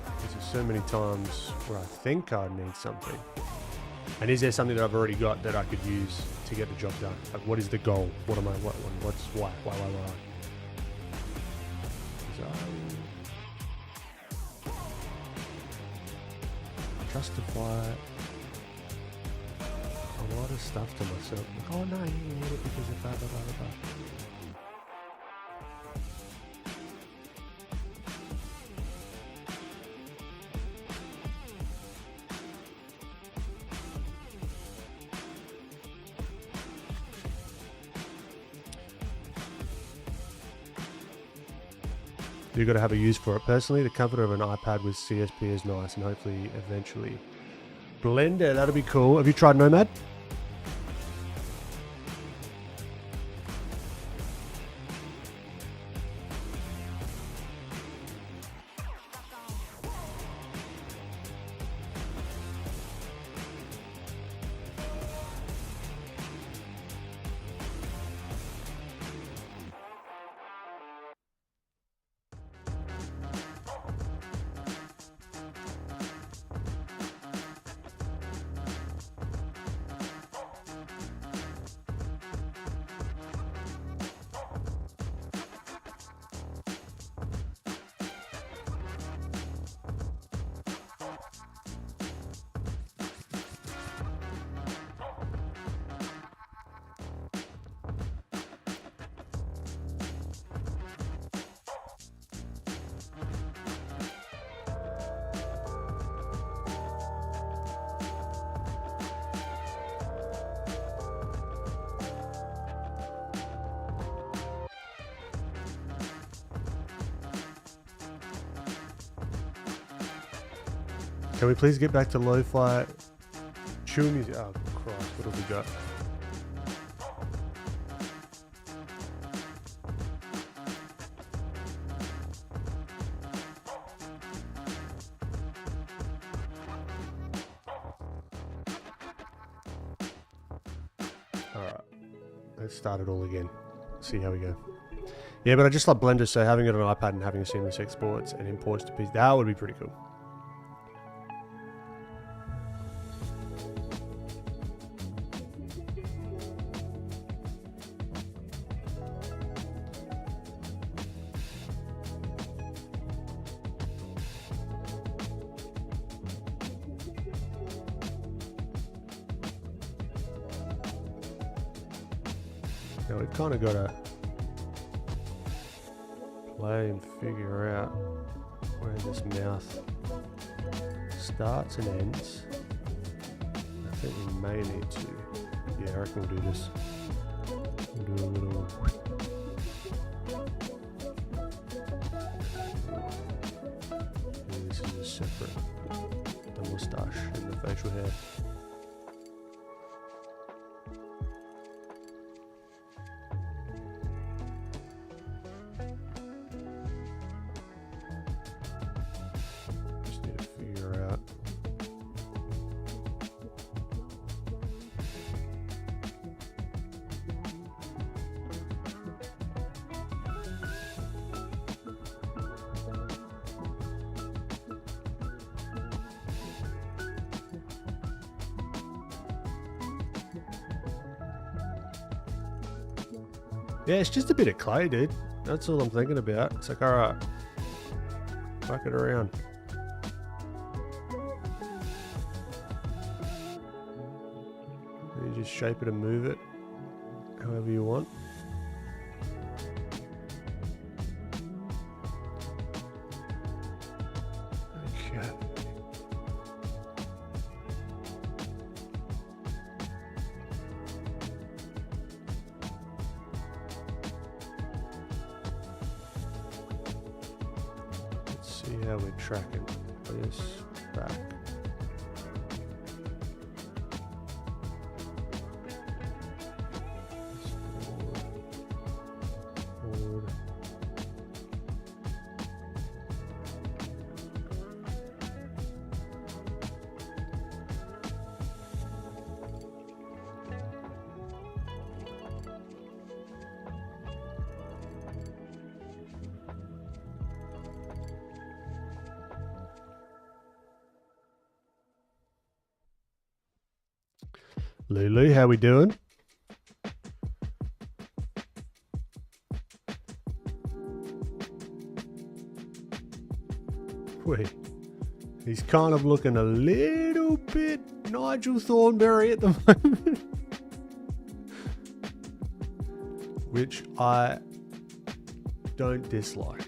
Because there's so many times where I think I need something. And is there something that I've already got that I could use to get the job done? Like, what is the goal? What am I, what's, why? Justify a lot of stuff to myself. Like, oh no, you need it because of blah, blah, blah, blah. You've got to have a use for it. Personally, the comfort of an iPad with CSP is nice, and hopefully eventually Blender, that'll be cool. Have you tried Nomad? Can we please get back to lo-fi chill music? Oh Christ, what have we got? Alright, let's start it all again. See how we go. Yeah, but I just love Blender, so having it on an iPad and having a seamless exports and imports to PC, that would be pretty cool. Now we've kind of got to play and figure out where this mouth starts and ends. I think we may need to, yeah, I reckon we'll do this. We'll do a little, this is a separate, the moustache and the facial hair. Yeah, it's just a bit of clay, dude. That's all I'm thinking about. It's like, alright, whack it around. You just shape it and move it however you want. Okay. Let's see how we're tracking this back. Lulu, how we doing? Wait, he's kind of looking a little bit Nigel Thornberry at the moment, which I don't dislike.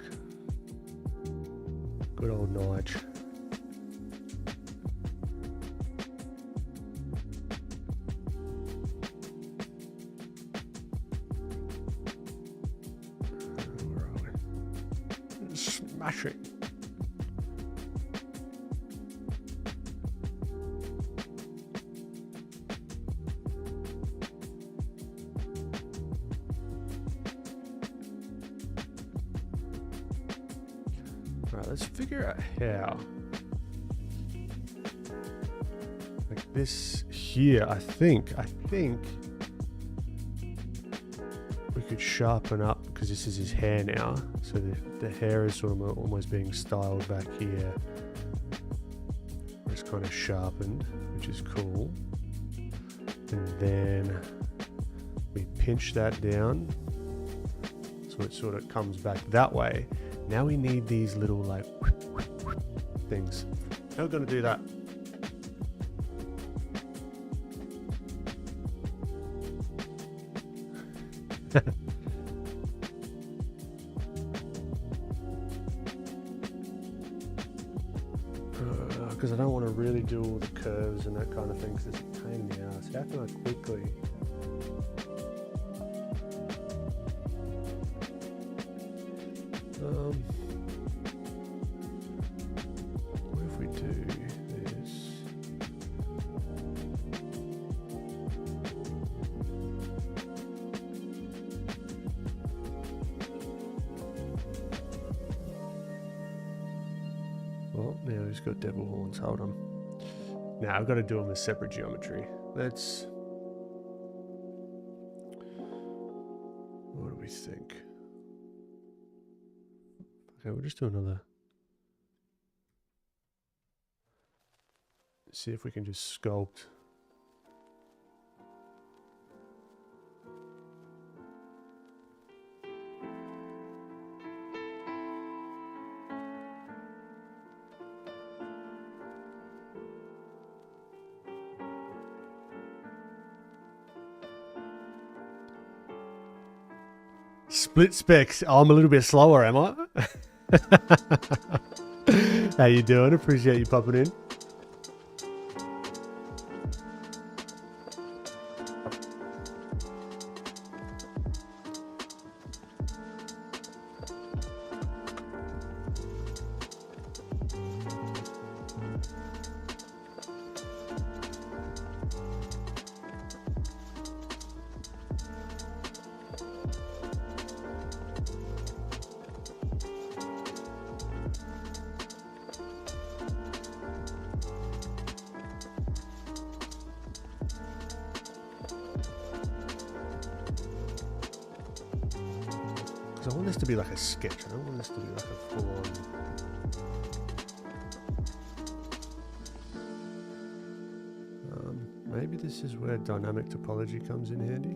Good old Nige. Smashing. Right, let's figure out how. Like this here, I think we could sharpen up, because this is his hair now, so the hair is sort of almost being styled back here. It's kind of sharpened, which is cool. And then we pinch that down so it sort of comes back that way. Now we need these little like things. How are we going to do that? Because I don't want to really do all the curves and that kind of thing, because it's a pain in the ass. How can I quickly... what if we do this? Well, now he's got devil horns. Hold on. Now I've got to do them as separate geometry. Let's... what do we think? Okay, we'll just do another. See if we can just sculpt. Split specs. Oh, I'm a little bit slower, am I? How you doing? Appreciate you popping in. Because I want this to be like a sketch. I don't want this to be like a full-on... maybe this is where dynamic topology comes in handy.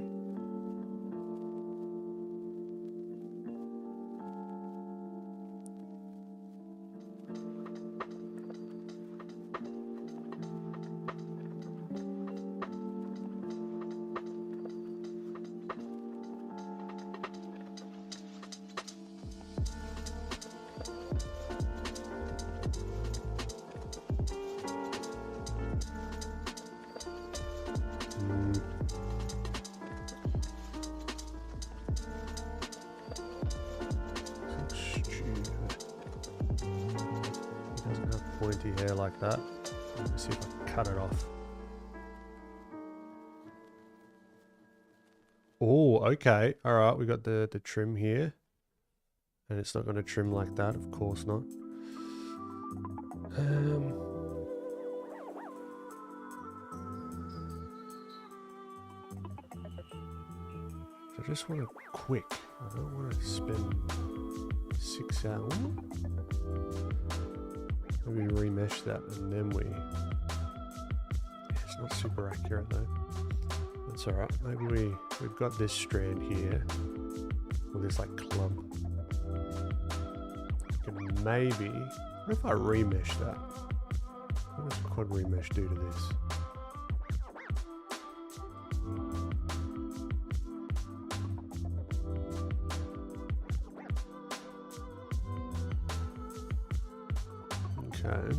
pointy hair like that. Let me see if I can cut it off. Oh, okay. All right, we got the trim here. And it's not going to trim like that, of course not. So I just want to quick. I don't want to spend 6 hours. Maybe remesh that and then we... It's not super accurate though. That's alright. Maybe we've got this strand here. Or this like clump. Can maybe... What if I remesh that? What does quad remesh do to this? Okay.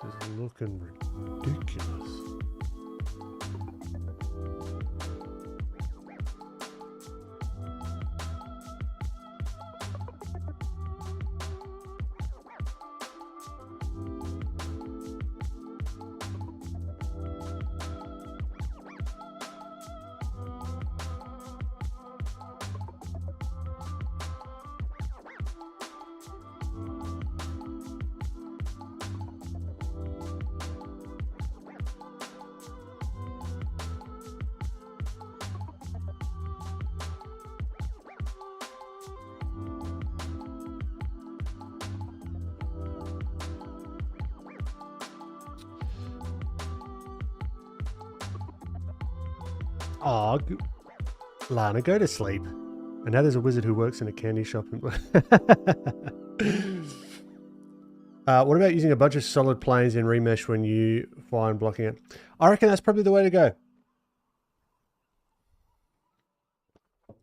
This is looking ridiculous. Oh, Lana, go to sleep. And now there's a wizard who works in a candy shop. What about using a bunch of solid planes in remesh when you find blocking it? I reckon that's probably the way to go. I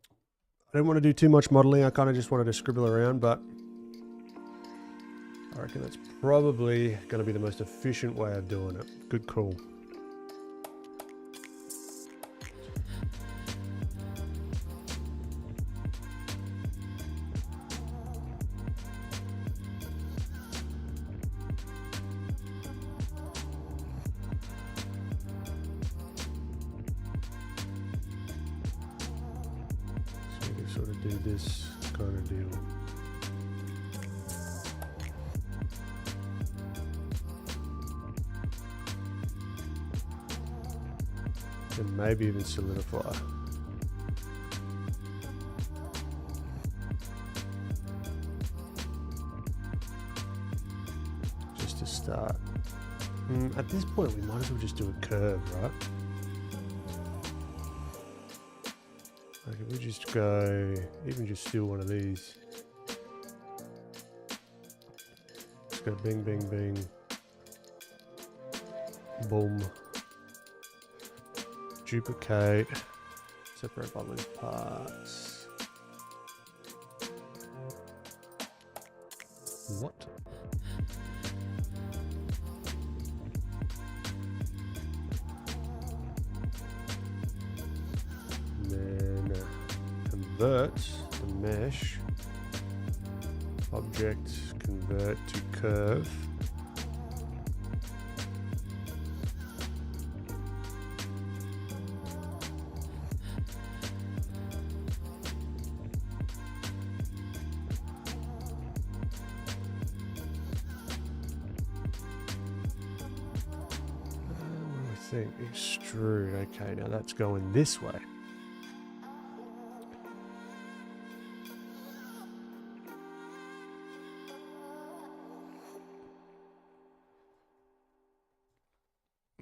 didn't want to do too much modeling. I kind of just wanted to scribble around, but I reckon that's probably going to be the most efficient way of doing it. Good call. Sort of do this kind of deal. And maybe even solidify. Just to start. At this point we might as well just do a curve, right? Like if we just go, even just steal one of these. Just go bing, bing, bing. Boom. Duplicate. Separate by loose parts. What? Convert the mesh object, convert to curve. I think extrude. Okay, now that's going this way.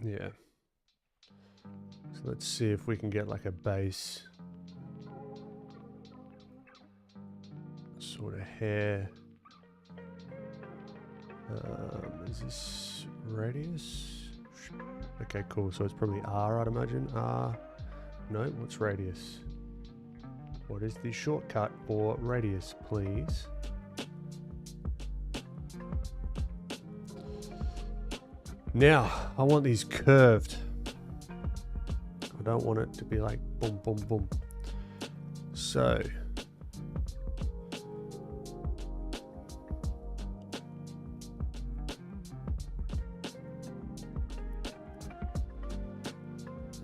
Yeah. So Let's see if we can get like a base sort of hair. Is this radius? Okay, cool. So it's probably R, I'd imagine. R. No, what's radius? What is the shortcut for radius, please? Now, I want these curved. I don't want it to be like boom, boom, boom. So,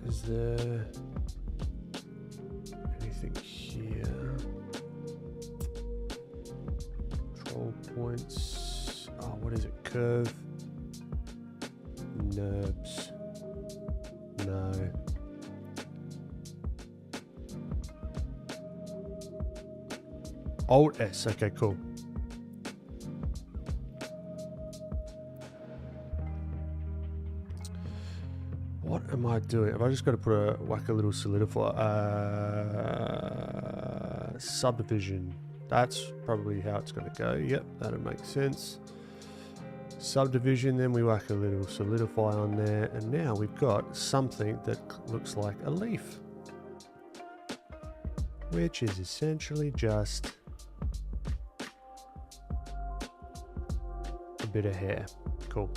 is there anything here? Control points. Oh, what is it? Curve. Nerves. No. Alt S. Okay, cool. What am I doing? Have I just got to put whack a little solidifier? Subdivision. That's probably how it's going to go. Yep, that'll make sense. Subdivision, then we whack a little solidify on there, and now we've got something that looks like a leaf, which is essentially just a bit of hair. Cool.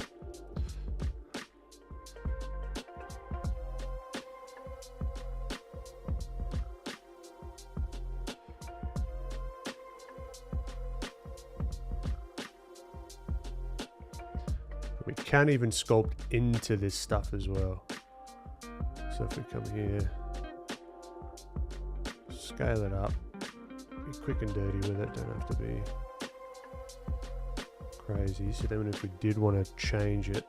We can even sculpt into this stuff as well. So if we come here, scale it up, be quick and dirty with it, don't have to be crazy. So then if we did want to change it,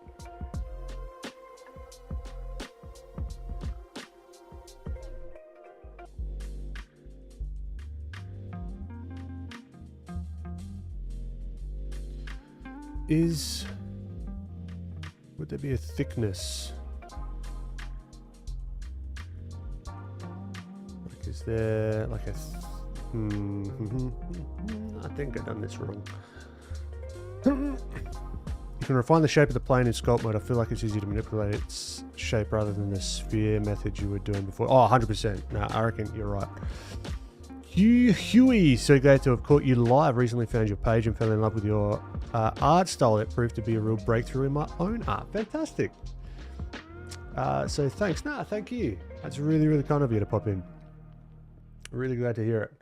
would there be a thickness? Like, is there like a... I think I've done this wrong. You can refine the shape of the plane in sculpt mode. I feel like it's easy to manipulate its shape rather than the sphere method you were doing before. Oh, 100%. No, I reckon you're right. Huey, so glad to have caught you live. Recently found your page and fell in love with your art style. That proved to be a real breakthrough in my own art. Fantastic. So thanks. Nah, thank you. That's really, really kind of you to pop in. Really glad to hear it.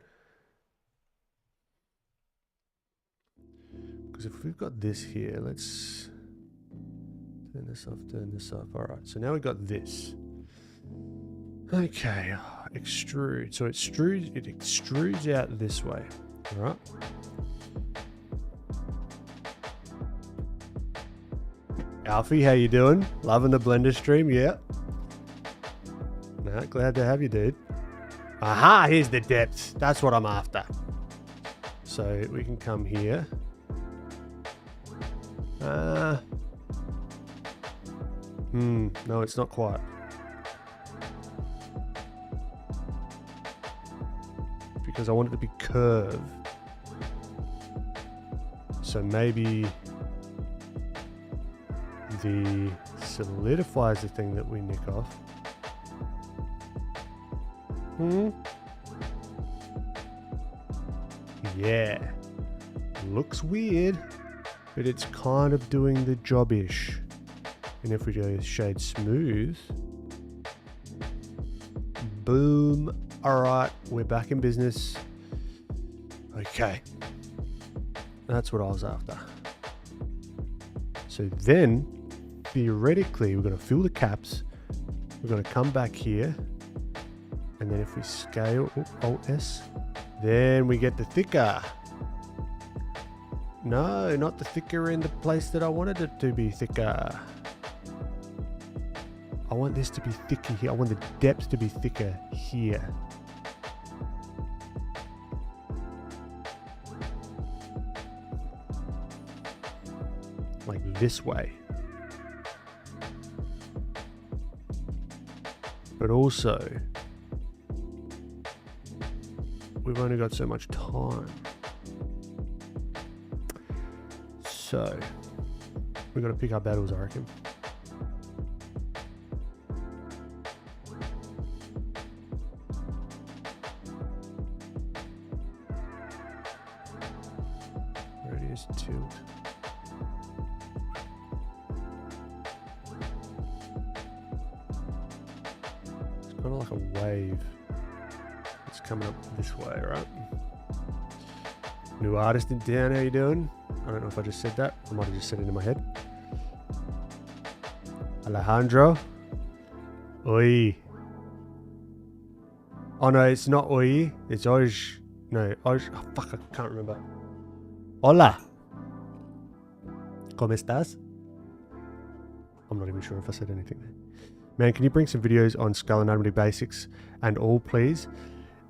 Because if we've got this here, let's turn this off, turn this off. All right, so now we've got this. Okay, extrude. So it extrudes out this way. All right. Alfie, how you doing? Loving the Blender stream? Yeah. Nah, glad to have you, dude. Aha, here's the depth. That's what I'm after. So we can come here. No, it's not quite. Because I want it to be curved. So maybe the solidify is the thing that we nick off. Yeah. Looks weird, but it's kind of doing the job-ish. And if we go shade smooth, boom. All right, we're back in business. Okay. That's what I was after. So then, theoretically, we're going to fill the caps. We're going to come back here. And then if we scale, Alt S, then we get the thicker. No, not the thicker in the place that I wanted it to be thicker. I want this to be thicker here. I want the depth to be thicker here. Like this way. but also we've only got so much time. So we've got to pick our battles, I reckon. Radius tilt. It's kind of like a wave. It's coming up this way, right? New artist in town, how you doing? I don't know if I just said that. I might have just said it in my head. Alejandro. Oi. Oh no, it's not oi. It's oj. No, oj. Oh, fuck, I can't remember. Hola. ¿Cómo estás? I'm not even sure if I said anything there. Man, can you bring some videos on skull anatomy basics and all, please?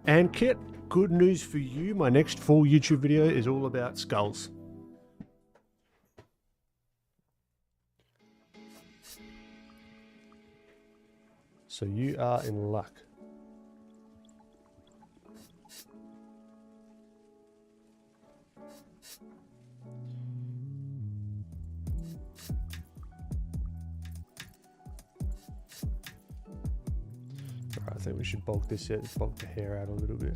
And Kit, good news for you. My next full YouTube video is all about skulls. So you are in luck. Alright, I think we should bulk this out, bulk the hair out a little bit.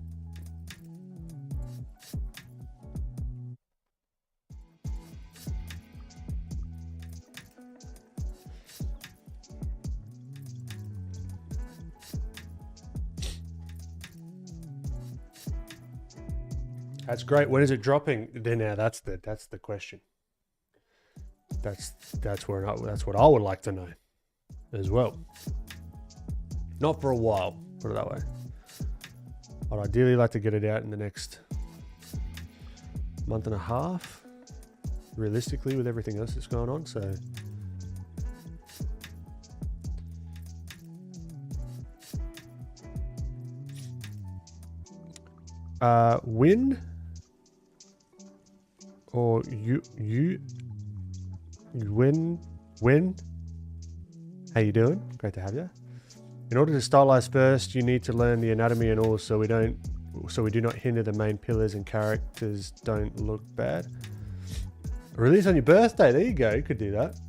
That's great. When is it dropping? Then now that's the question. That's what I would like to know as well. Not for a while, put it that way. I'd ideally like to get it out in the next month and a half, realistically, with everything else that's going on. So win. Or you win. How you doing? Great to have you. In order to stylize first, you need to learn the anatomy and all, so we do not hinder the main pillars and characters don't look bad. Release on your birthday. There you go. You could do that.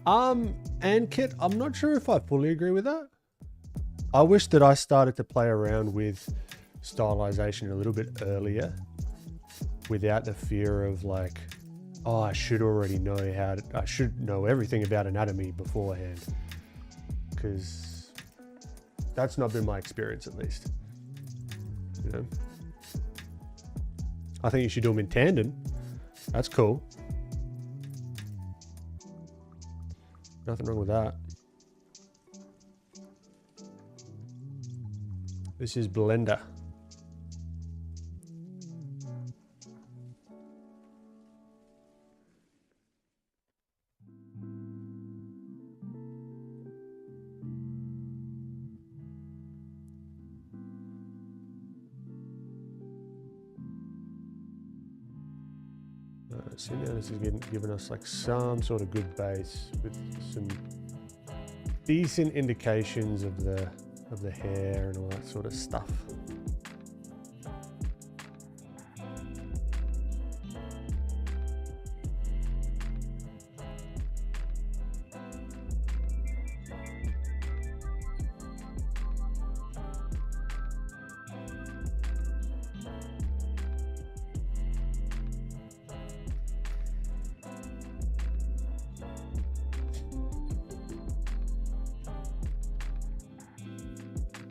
And Kit, I'm not sure if I fully agree with that. I wish that I started to play around with stylization a little bit earlier, without the fear of like, oh, I should already know I should know everything about anatomy beforehand, because that's not been my experience, at least. You know, I think you should do them in tandem. That's cool. Nothing wrong with that. This is Blender. So now this is giving us like some sort of good base with some decent indications of the hair and all that sort of stuff.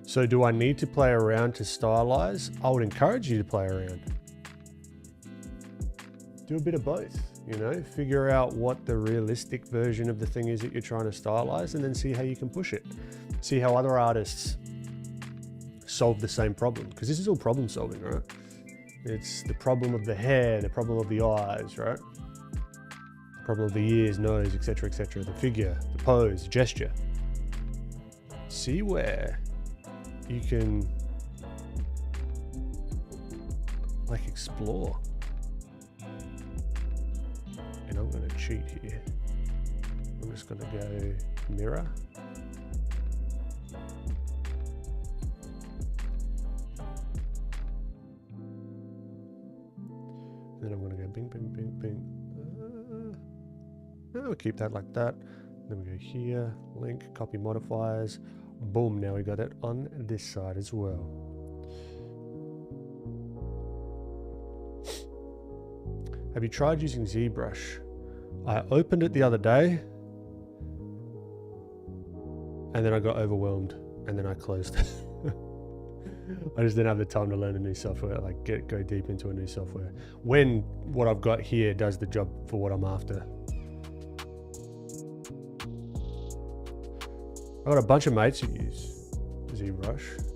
So do I need to play around to stylize? I would encourage you to play around. Do a bit of both, you know, figure out what the realistic version of the thing is that you're trying to stylize, and then see how you can push it. See how other artists solve the same problem, because this is all problem solving, right? It's the problem of the hair, the problem of the eyes, right? The problem of the ears, nose, etc., etc., the figure, the pose, the gesture. See where you can like explore. And I'm going to cheat here. I'm just going to go mirror. then I'm going to go bing, bing, bing, bing. We'll keep that like that. Then we go here, link, copy modifiers. Boom, now we got it on this side as well. Have you tried using ZBrush? I opened it the other day and then I got overwhelmed and then I closed it. I just didn't have the time to learn a new software, like go deep into a new software when what I've got here does the job for what I'm after. I've got a bunch of mates who use ZBrush.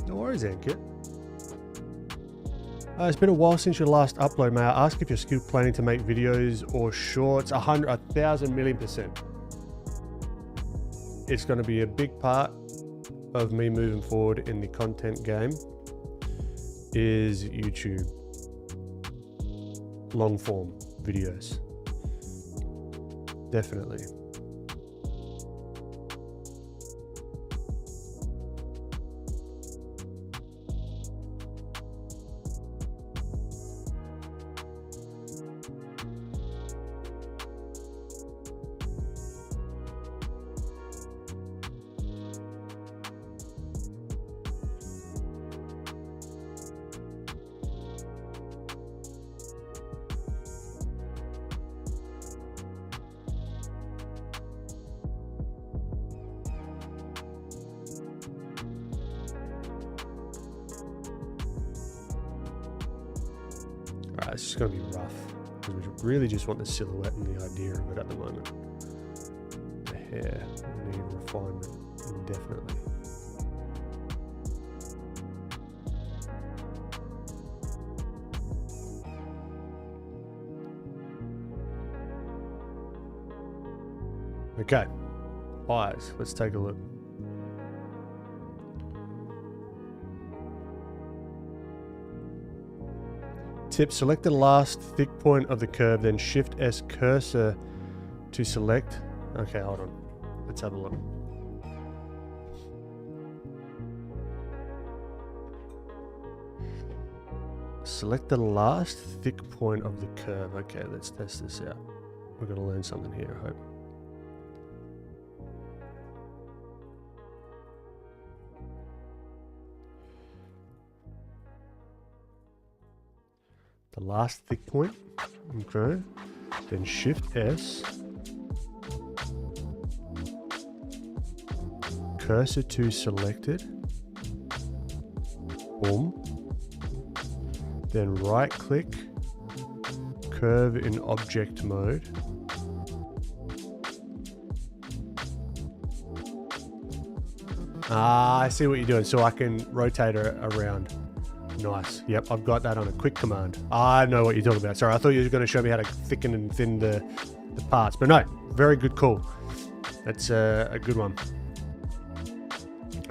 No worries, Ankit. It's been a while since your last upload. May I ask if you're still planning to make videos or shorts? 1,000,000,000%. It's going to be a big part of me moving forward in the content game is YouTube. Long form videos. Definitely. Alright, it's just going to be rough because we really just want the silhouette and the idea of it at the moment. The hair will need refinement, definitely. Okay, eyes, let's take a look. Tip, select the last thick point of the curve, then Shift S cursor to select. Okay, hold on. Let's have a look. Select the last thick point of the curve. Okay, let's test this out. We're going to learn something here, I hope. The last thick point, okay, then Shift S, cursor to selected, boom, then right click, curve in object mode, I see what you're doing, so I can rotate it around. Nice. Yep, I've got that on a quick command. I know what you're talking about. Sorry, I thought you were going to show me how to thicken and thin the parts. But no, very good call. That's a good one.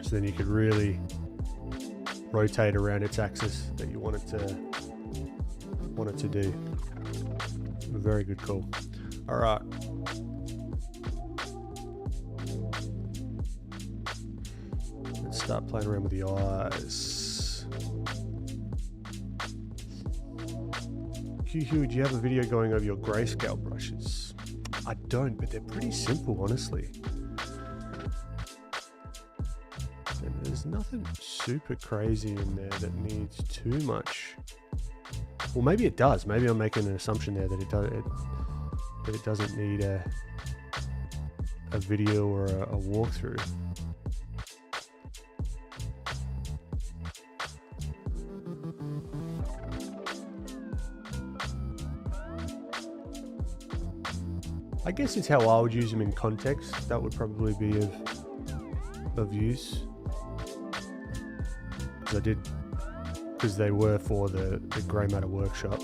So then you could really rotate around its axis that you want it to do. A very good call. All right. Let's start playing around with the eyes. Hugh, do you have a video going over your grayscale brushes? I don't, but they're pretty simple, honestly. And there's nothing super crazy in there that needs too much. Well, maybe it does. Maybe I'm making an assumption there that it doesn't need a video or a walkthrough. I guess it's how I would use them in context. That would probably be of use. Because they were for the grey matter workshop.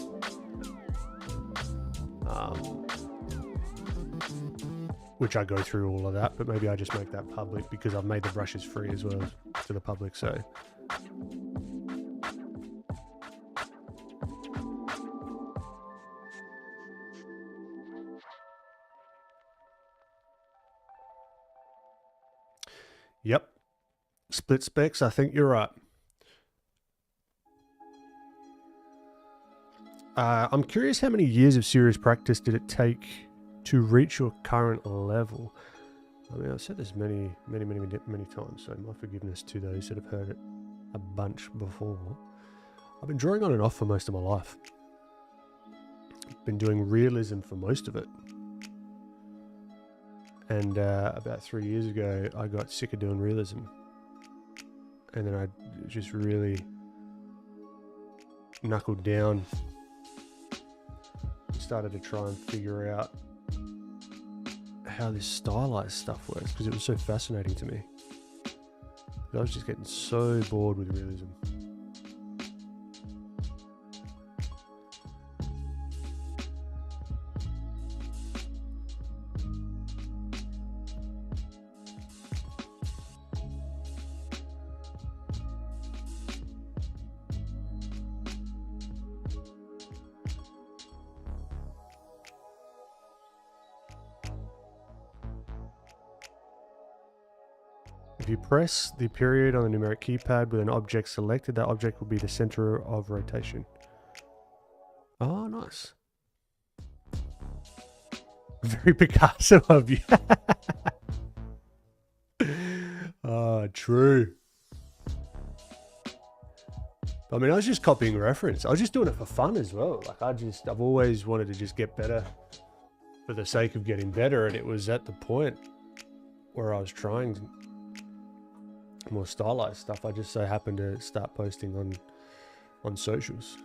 which I go through all of that, but maybe I just make that public because I've made the brushes free as well to the public. So yep, split specs. I think you're right. I'm curious how many years of serious practice did it take to reach your current level? I mean, I've said this many times, so my forgiveness to those that have heard it a bunch before. I've been drawing on and off for most of my life. I've been doing realism for most of it. And about 3 years ago, I got sick of doing realism. And then I just really knuckled down. Started to try and figure out how this stylized stuff works because it was so fascinating to me. I was just getting so bored with realism. If you press the period on the numeric keypad with an object selected, that object will be the center of rotation. Oh, nice. Very Picasso of you. Oh, true. I mean, I was just copying reference. I was just doing it for fun as well. Like I've always wanted to just get better for the sake of getting better. And it was at the point where I was trying more stylized stuff. I just so happened to start posting on socials.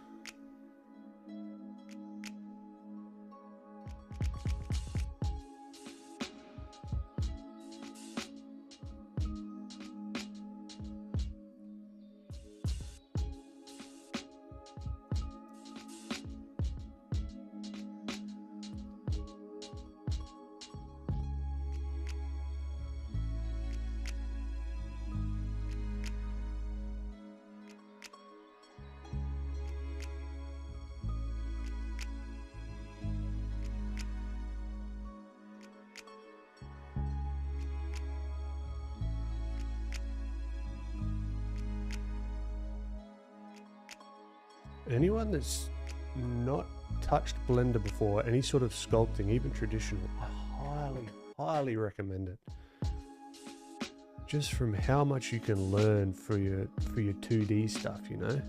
Anyone that's not touched Blender before, any sort of sculpting, even traditional, I highly recommend it. Just from how much you can learn for your 2D stuff, you know?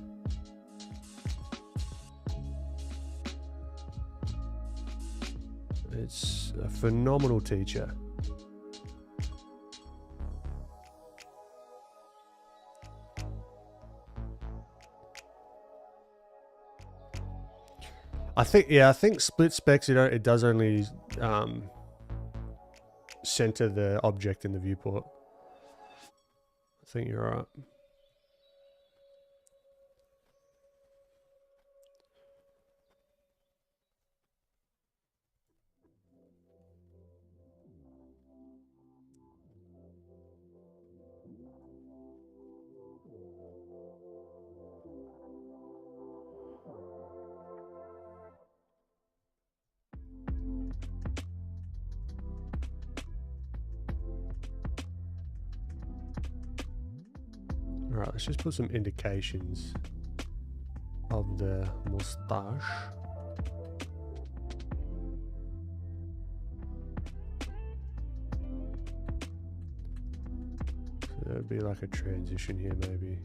It's a phenomenal teacher. I think split specs, it does only center the object in the viewport. I think you're right. All right, let's just put some indications of the mustache. So that would be like a transition here, maybe.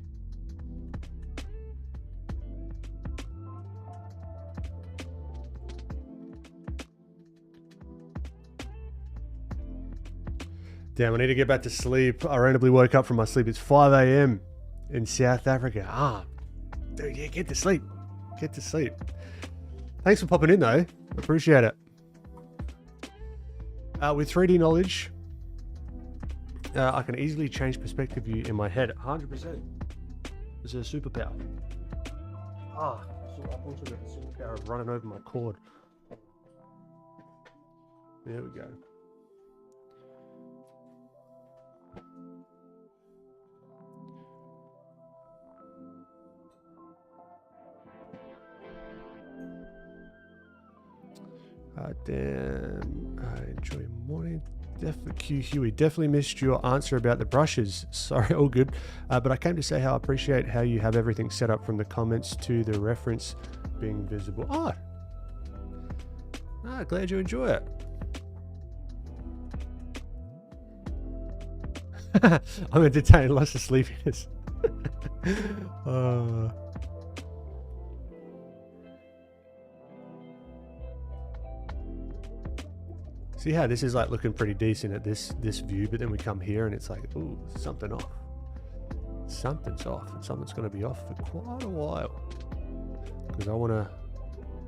Damn, I need to get back to sleep. I randomly woke up from my sleep. It's 5 a.m. in South Africa. Ah, dude, yeah, get to sleep. Get to sleep. Thanks for popping in, though. Appreciate it. With 3D knowledge, I can easily change perspective view in my head. 100%. It's a superpower. Ah, so I've also got the superpower of running over my cord. There we go. Damn, I enjoy morning. Q Huey, definitely missed your answer about the brushes. Sorry, all good. But I came to say how I appreciate how you have everything set up from the comments to the reference being visible. Glad you enjoy it. I'm entertained, lots of sleepiness. See how this is like looking pretty decent at this view, but then we come here and it's like, ooh, something off. Something's off, and something's going to be off for quite a while. Because I want to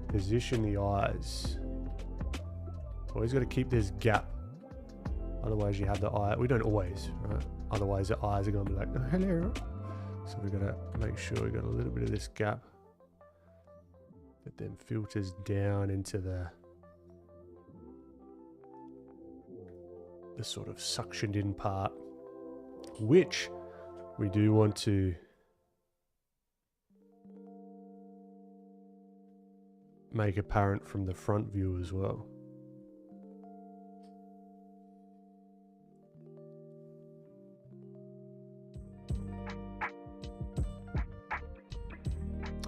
position the eyes. Always got to keep this gap. Otherwise you have the eye, we don't always, right? Otherwise the eyes are going to be like, oh, hello. So we've got to make sure we got a little bit of this gap that then filters down into the sort of suctioned in part, which we do want to make apparent from the front view as well.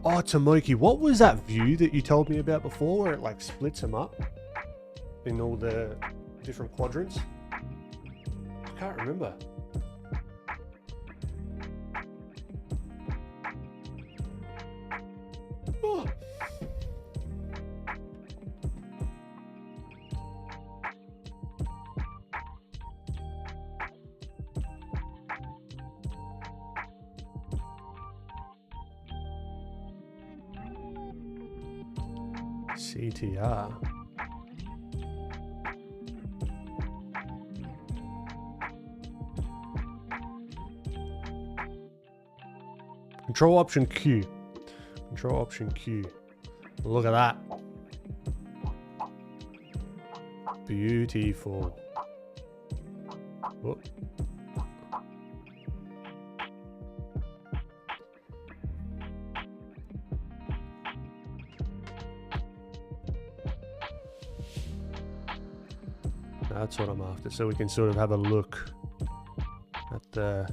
Oh, Tomoki, what was that view that you told me about before where it like splits them up in all the different quadrants? I can't remember. Oh. CTR. Control Option Q. Control Option Q. Look at that. Beautiful. Whoop. That's what I'm after. So we can sort of have a look at the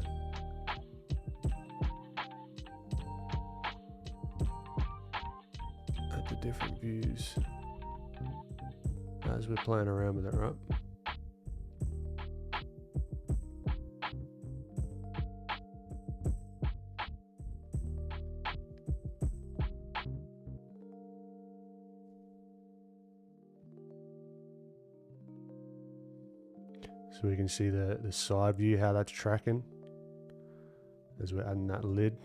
different views as we're playing around with it, right? So we can see the side view, how that's tracking as we're adding that lid.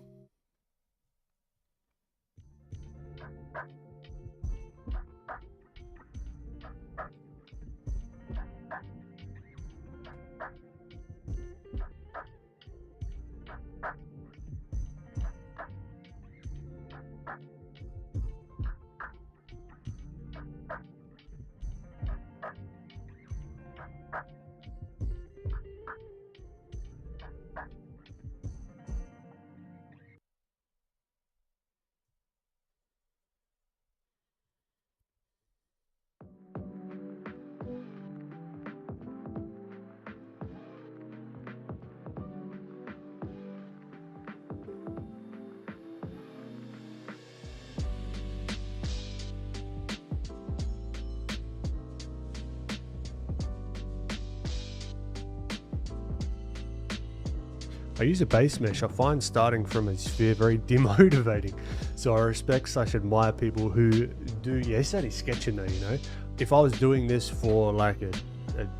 I use a base mesh. I find starting from a sphere very demotivating. So I respect/admire people who do, yeah, it's only sketching though, you know. If I was doing this for like a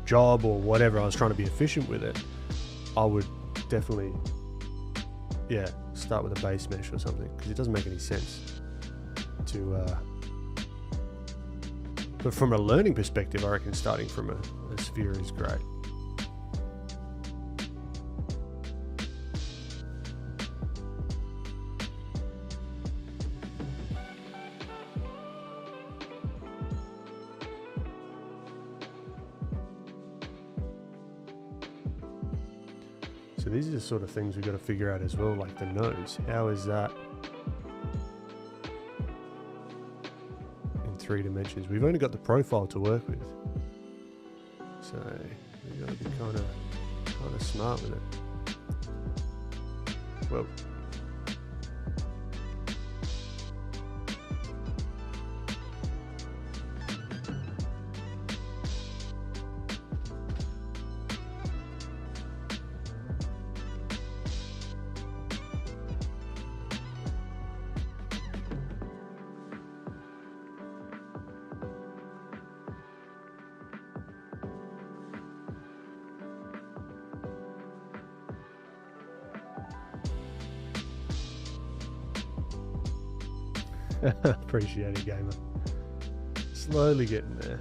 job or whatever, I was trying to be efficient with it, I would definitely, yeah, start with a base mesh or something, because it doesn't make any sense to, but from a learning perspective, I reckon starting from a sphere is great. So these are the sort of things we've got to figure out as well, like the nose. How is that in 3 dimensions. We've only got the profile to work with, so we gotta be kind of smart with it. Well, appreciate it, gamer. Slowly getting there.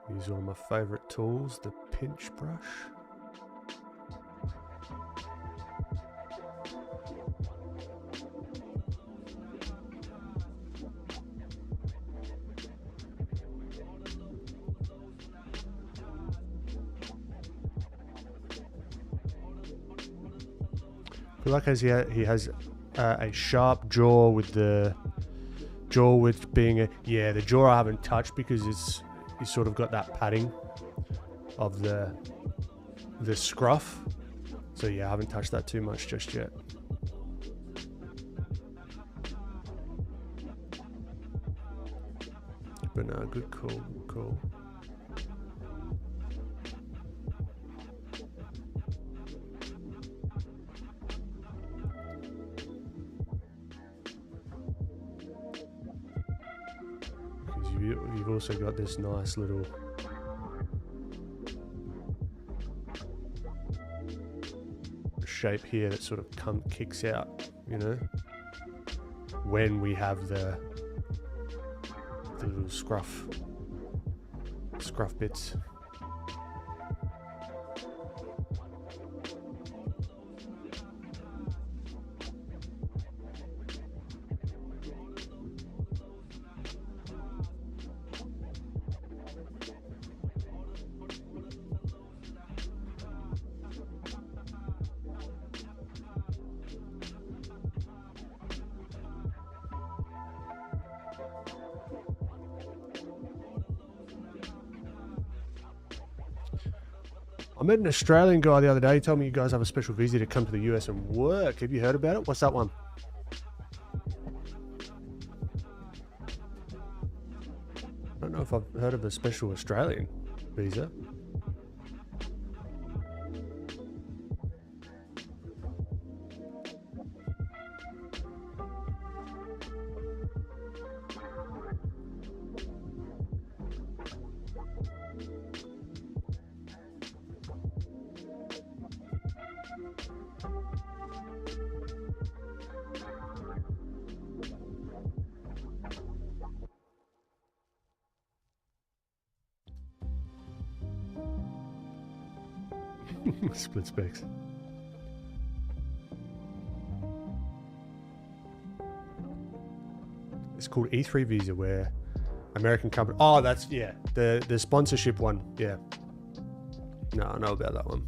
Use one of my favorite tools, the pinch brush. I feel like he has a sharp jaw, with the jaw width being the jaw I haven't touched because he's sort of got that padding of the scruff. So yeah, I haven't touched that too much just yet. But no, good call, good call. You've also got this nice little shape here that sort of kicks out, you know, when we have the little scruff bits. I met an Australian guy the other day. He told me you guys have a special visa to come to the US and work. Have you heard about it? What's that one? I don't know if I've heard of a special Australian visa. Split specs. It's called E3 visa, where American company. Oh, that's the sponsorship one. Yeah. No, I know about that one.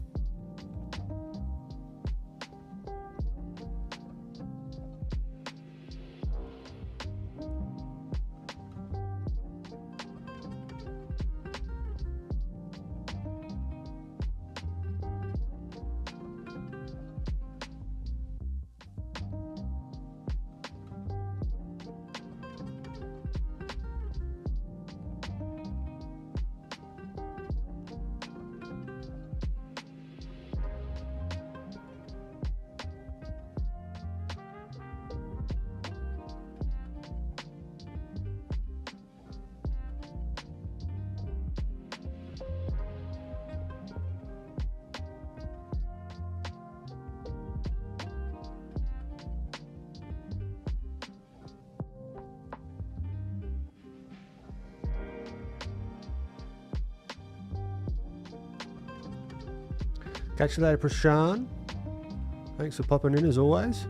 Catch you later, Prashan. Thanks for popping in as always.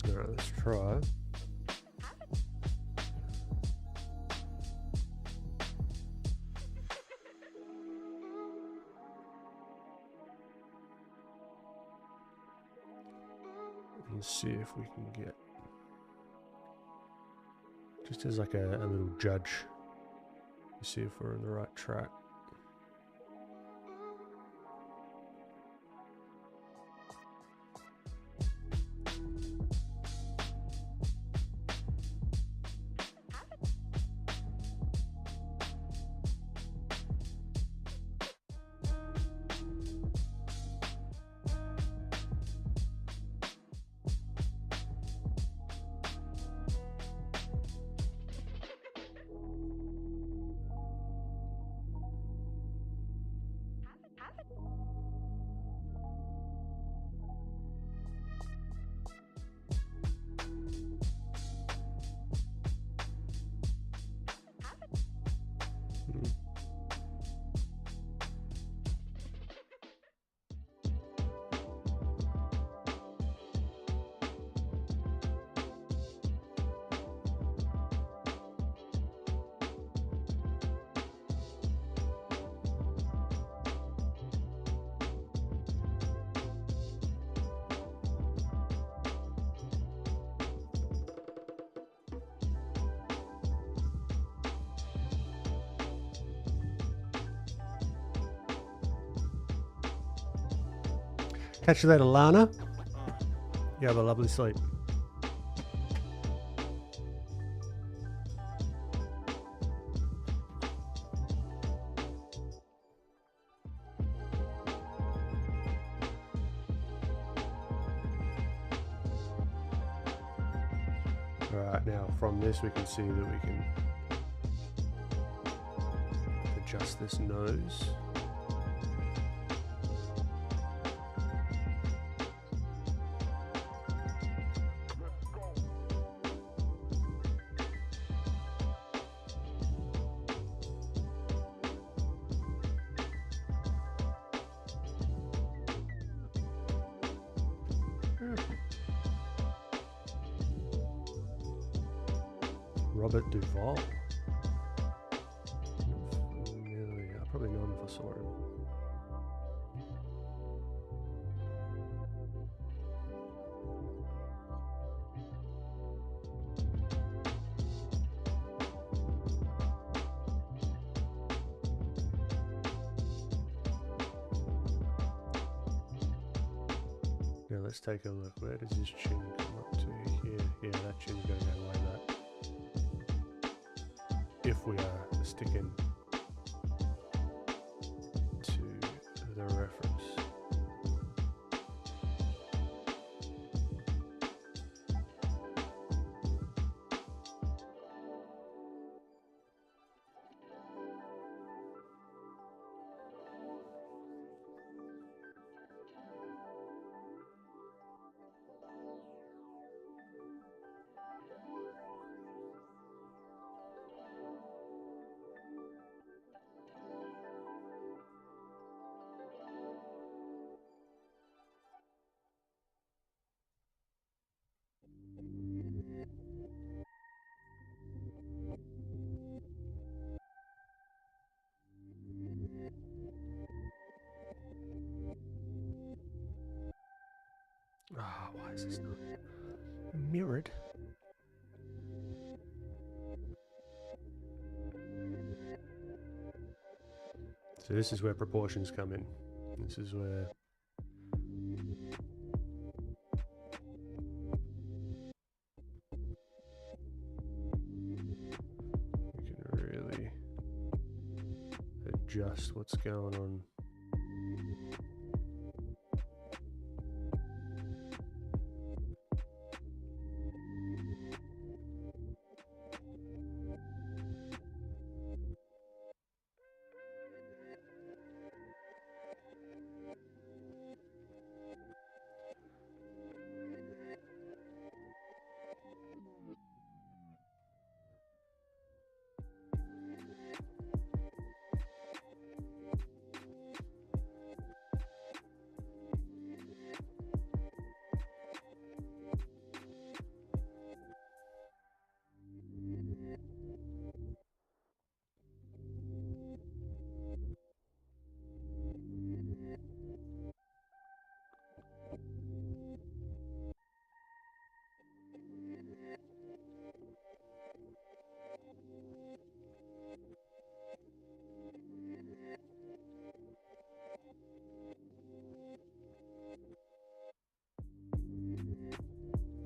Alright, let's try. Let's see if we can get, just as like a little judge, see if we're on the right track. Catch you later, Lana. You have a lovely sleep. Alright, now from this we can see that we can adjust this nose. Robert Duvall. Familiar. I probably know him if I saw him. Now let's take a look. Where does his chin come up to? Here. Yeah, that chin's going to go like that. If we are sticking to the reference. Ah, why is this not mirrored? So this is where proportions come in. This is where you can really adjust what's going on.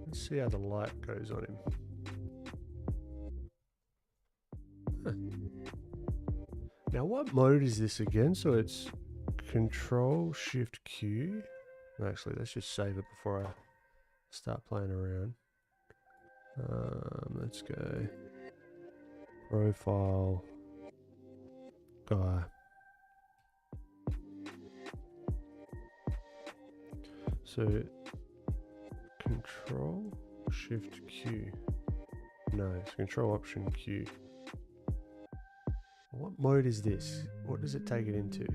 Let's see how the light goes on him. Huh. Now what mode is this again? So it's Control Shift Q. Actually, let's just save it before I start playing around. Let's go Profile Guy. So Control Shift Q. No, it's Control Option Q. What mode is this? What does it take it into?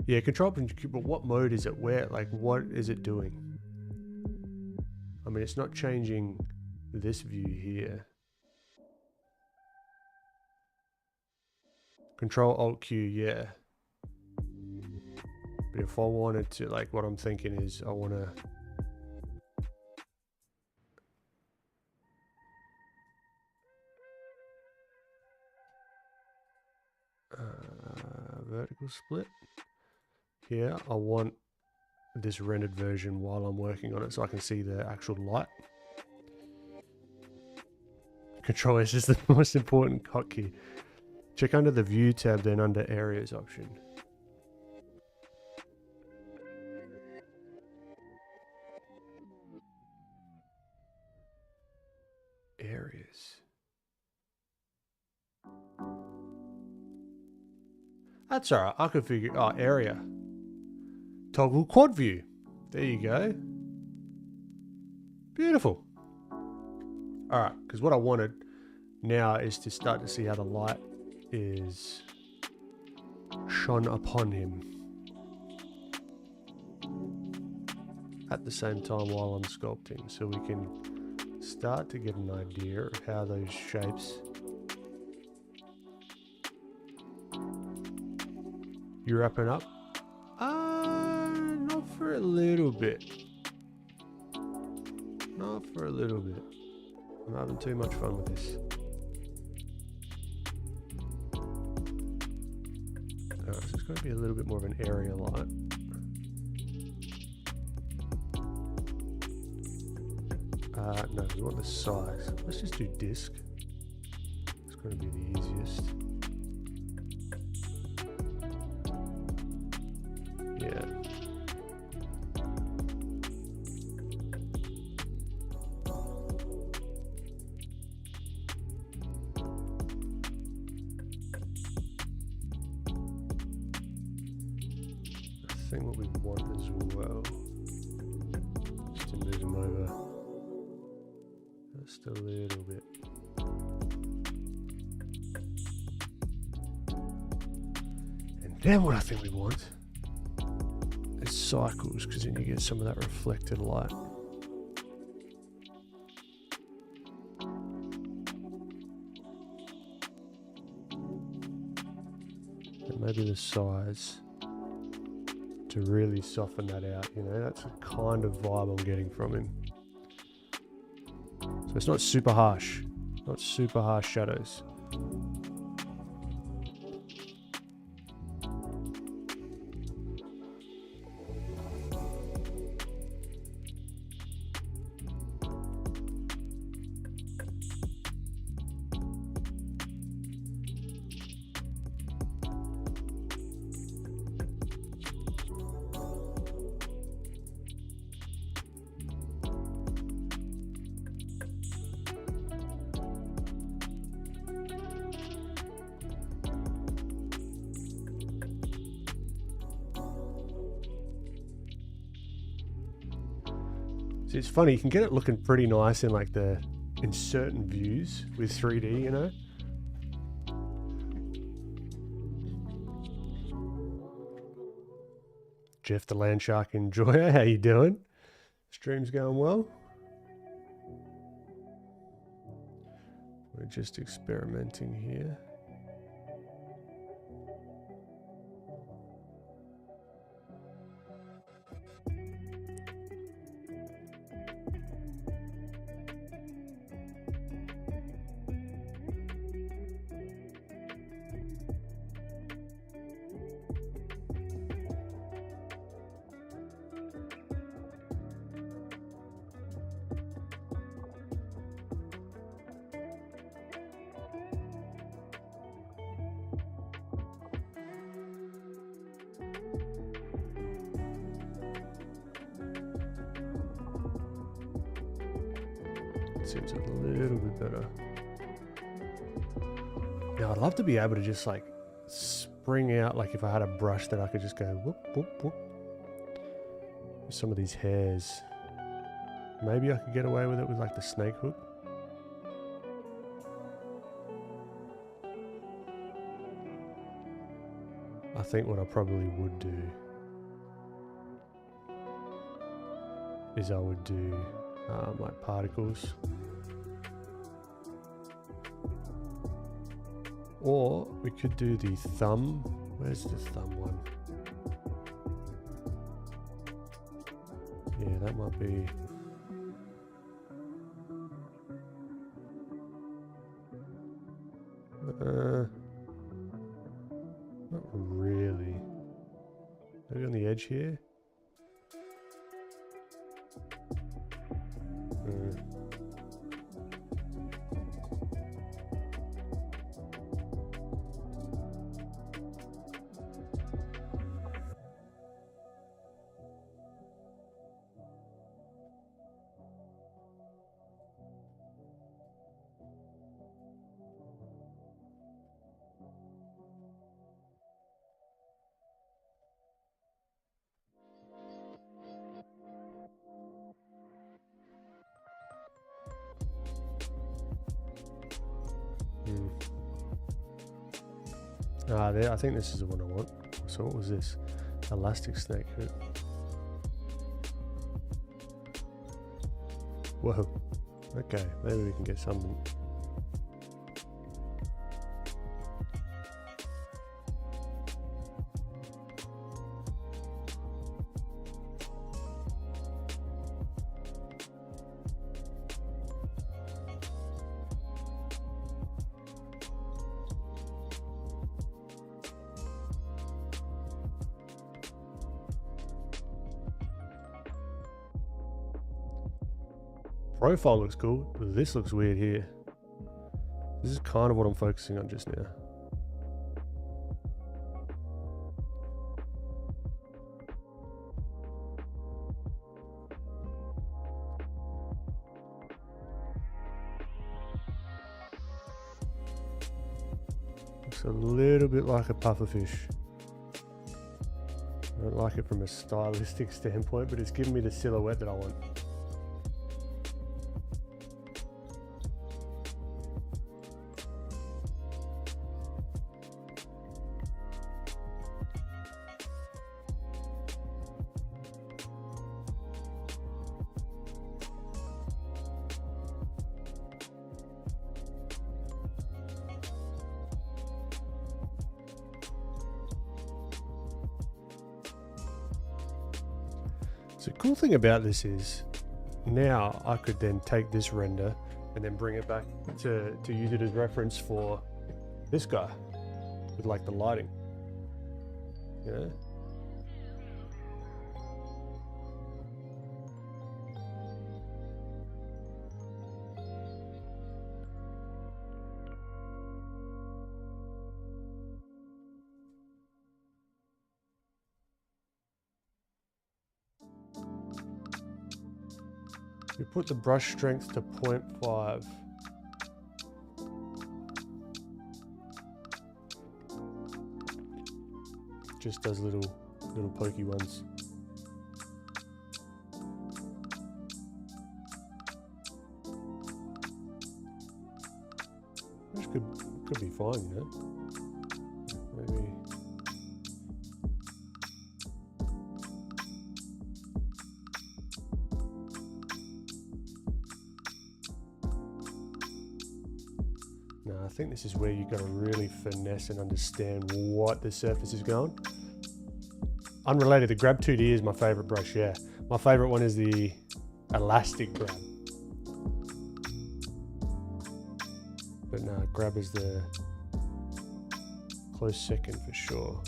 Yeah, Control Option Q, but what mode is it? Where, like, what is it doing? I mean, it's not changing this view here. Control Alt Q, yeah. But if I wanted to, like, what I'm thinking is I want to vertical split. Here, I want this rendered version while I'm working on it so I can see the actual light. Control S is the most important hotkey. Check under the View tab, then under Areas option. Areas. That's alright, I could figure... Oh, area. Toggle quad view. There you go. Beautiful. Alright, because what I wanted now is to start to see how the light is shone upon him at the same time while I'm sculpting, so we can start to get an idea of how those shapes. You wrapping up? Not for a little bit. Not for a little bit. I'm having too much fun with this. Alright, so it's going to be a little bit more of an area light. No, we want the size. Let's just do disc. It's going to be the easiest. Yeah. I think what we want as well, just to move them over just a little bit. And then what I think we want is cycles, because then you get some of that reflected light. And maybe the size to really soften that out, you know, that's the kind of vibe I'm getting from him. So it's not super harsh, not super harsh shadows. So it's funny, you can get it looking pretty nice in like in certain views with 3D, you know. Jeff the Land Shark Enjoyer, how you doing? Stream's going well. We're just experimenting here. Seems a little bit better. Now I'd love to be able to just like spring out, like if I had a brush that I could just go whoop, whoop, whoop. Some of these hairs. Maybe I could get away with it with like the snake hook. I think what I probably would do is I would do like particles. Or we could do the thumb. Where's the thumb one? Yeah, that might be. Not really. Maybe on the edge here. I think this is the one I want. So what was this? Elastic snake hook. Whoa. Okay, maybe we can get something. Profile looks cool, but this looks weird here. This is kind of what I'm focusing on just now. Looks a little bit like a pufferfish. I don't like it from a stylistic standpoint, but it's giving me the silhouette that I want. So the cool thing about this is now I could then take this render and then bring it back to use it as reference for this guy with like the lighting, you know? You put the brush strength to 0.5. Just does little pokey ones. Which could be fine, you know. Maybe. No, I think this is where you've got to really finesse and understand what the surface is going. Unrelated, the Grab 2D is my favorite brush, yeah. My favorite one is the elastic grab. But no, Grab is the close second for sure.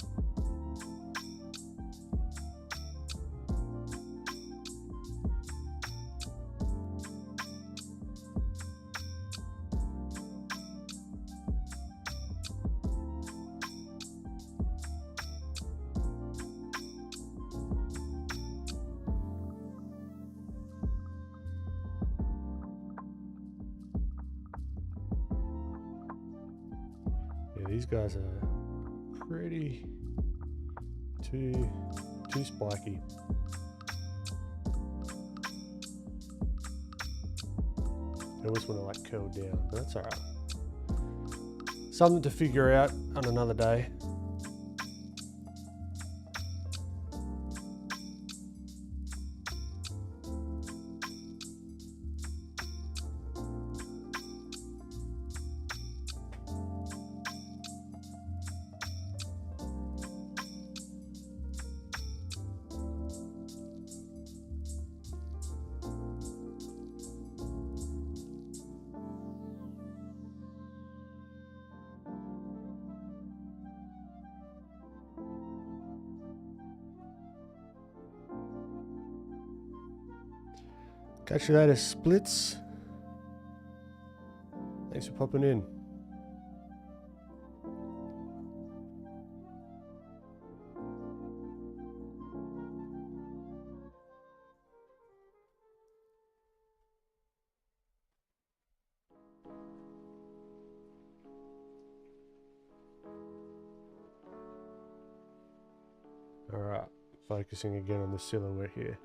Yeah, these guys are pretty too spiky. I always want to like curl down, but that's alright. Something to figure out on another day. Catch you later, Splits. Thanks for popping in. Alright, focusing again on the silhouette here.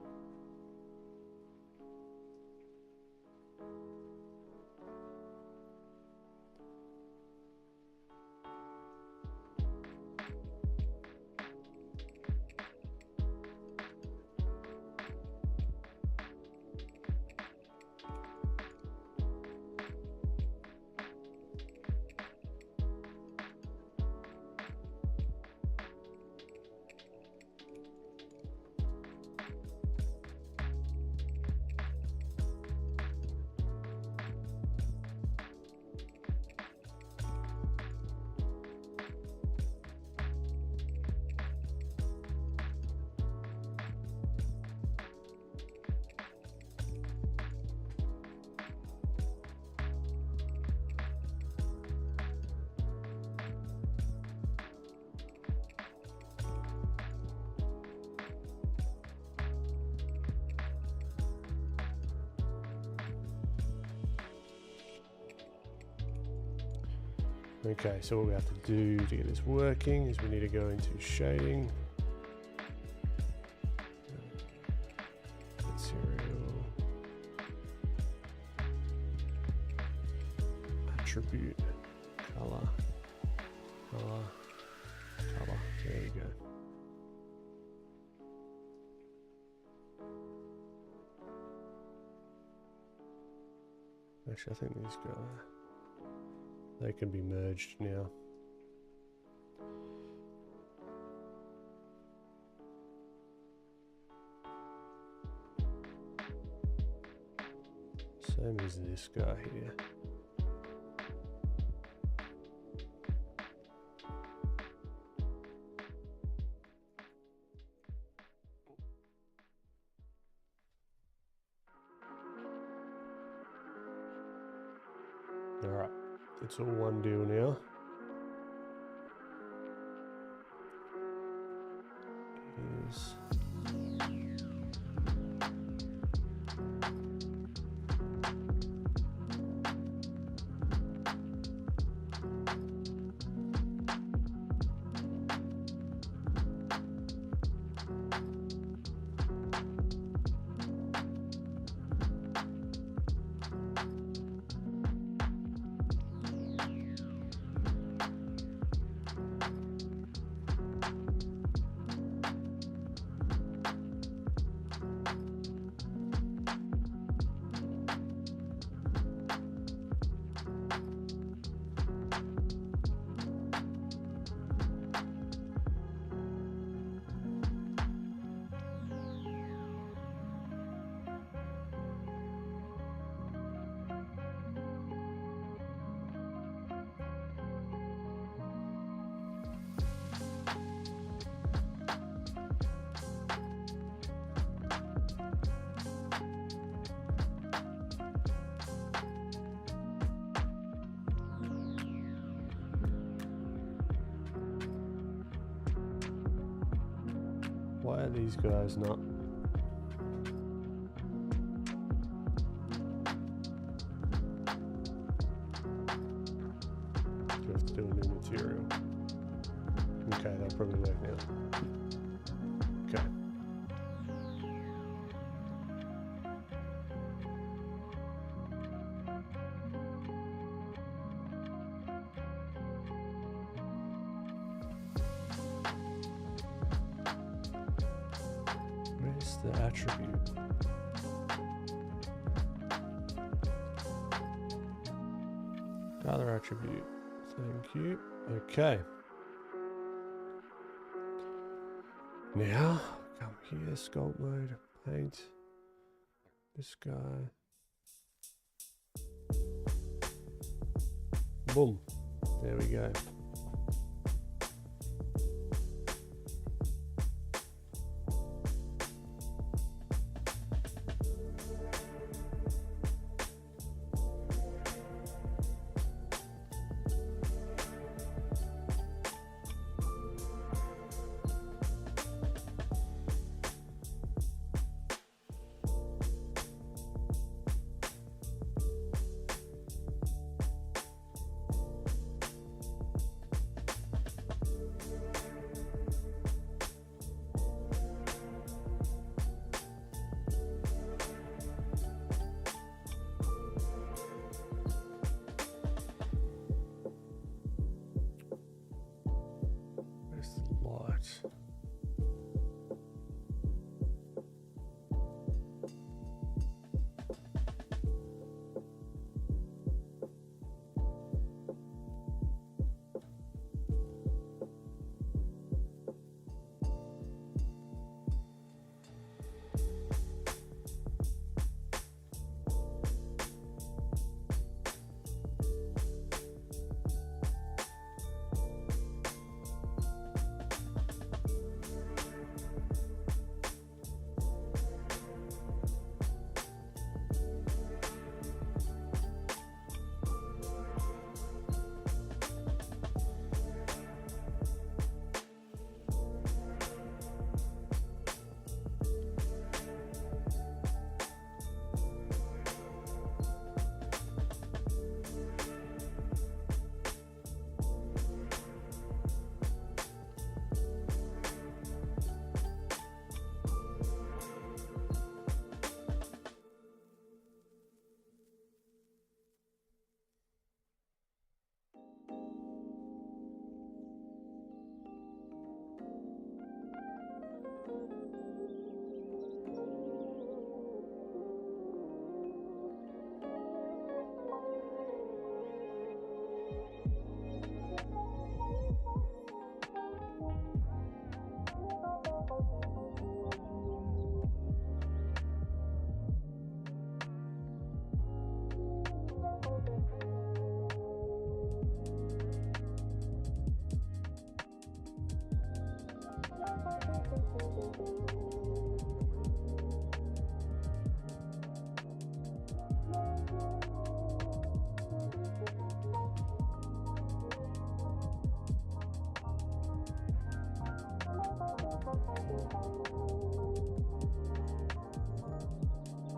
Okay, so what we have to do to get this working is we need to go into shading. Material. Attribute. Color. Color. Color. There you go. Actually, I think these guys, they can be merged now. Same as this guy here. Alright, it's all one deal now. Here's why are these guys not? Do we have to do a new material? Okay, that'll probably work now. Okay. Where's the attribute? Other attribute. Thank you. Okay. Now, come here, sculpt mode, paint this guy. Boom. There we go.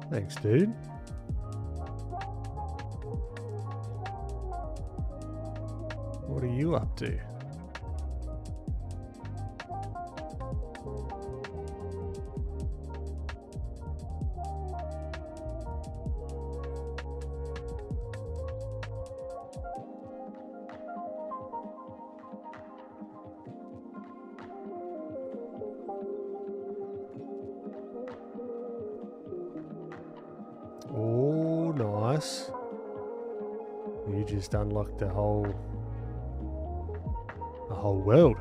Thanks, dude. What are you up to? Oh, nice. You just unlocked a whole world.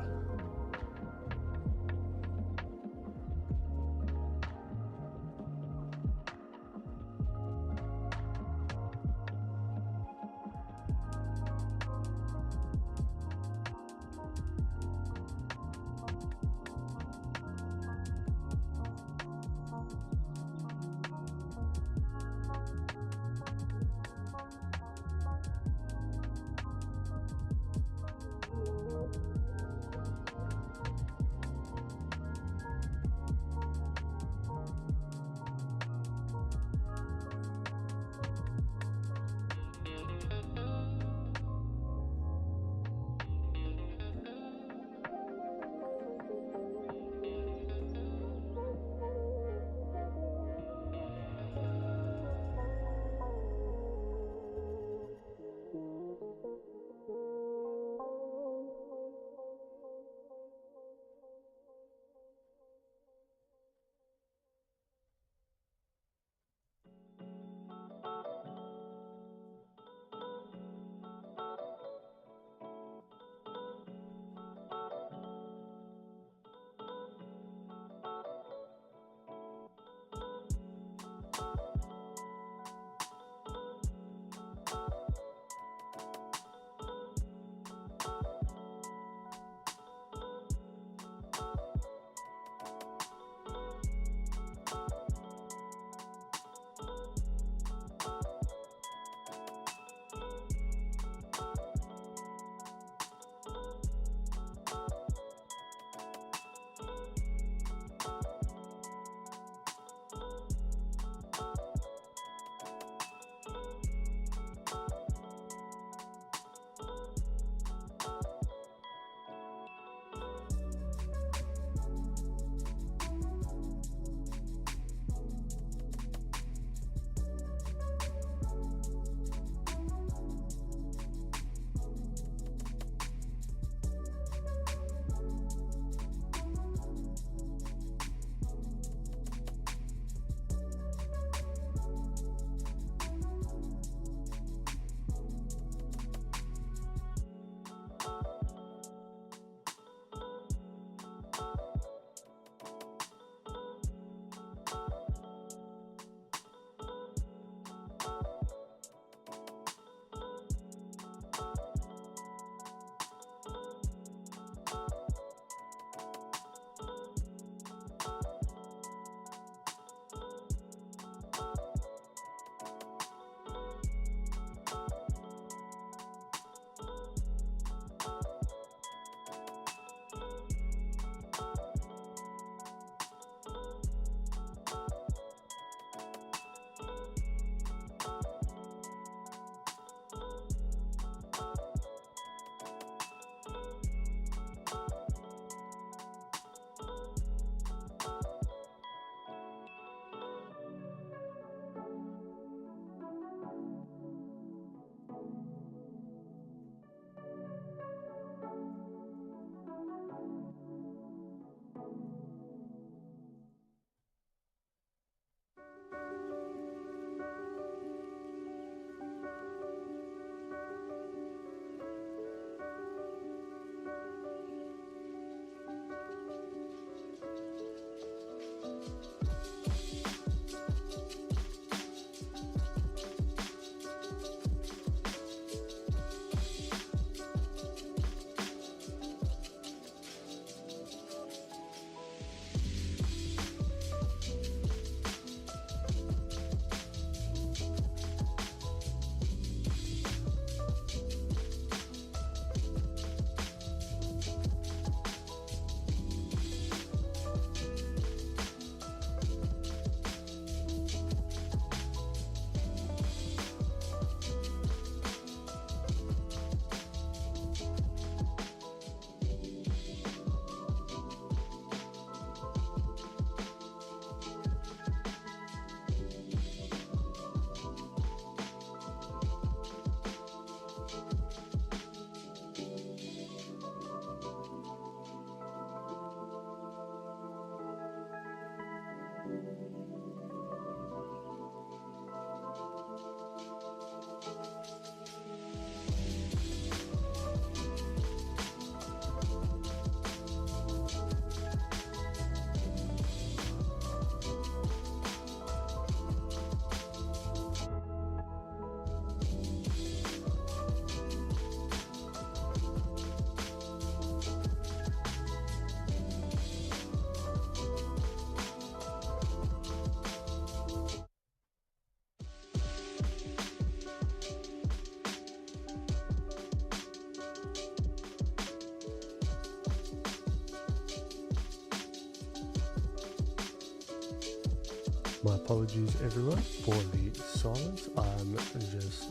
My apologies everyone for the silence. I'm just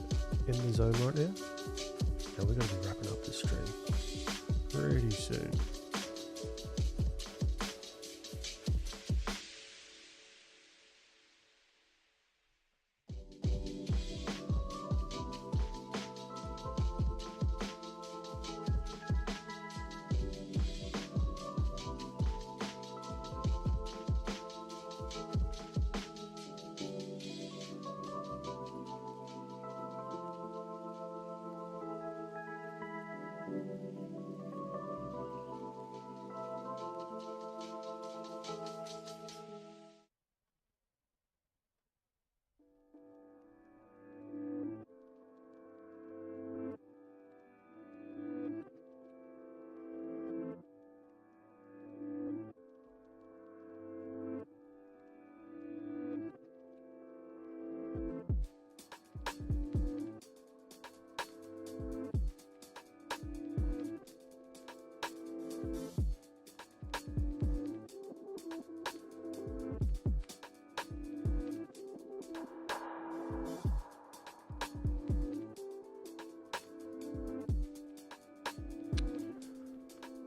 in the zone right now. And we're going to be wrapping up this stream pretty soon.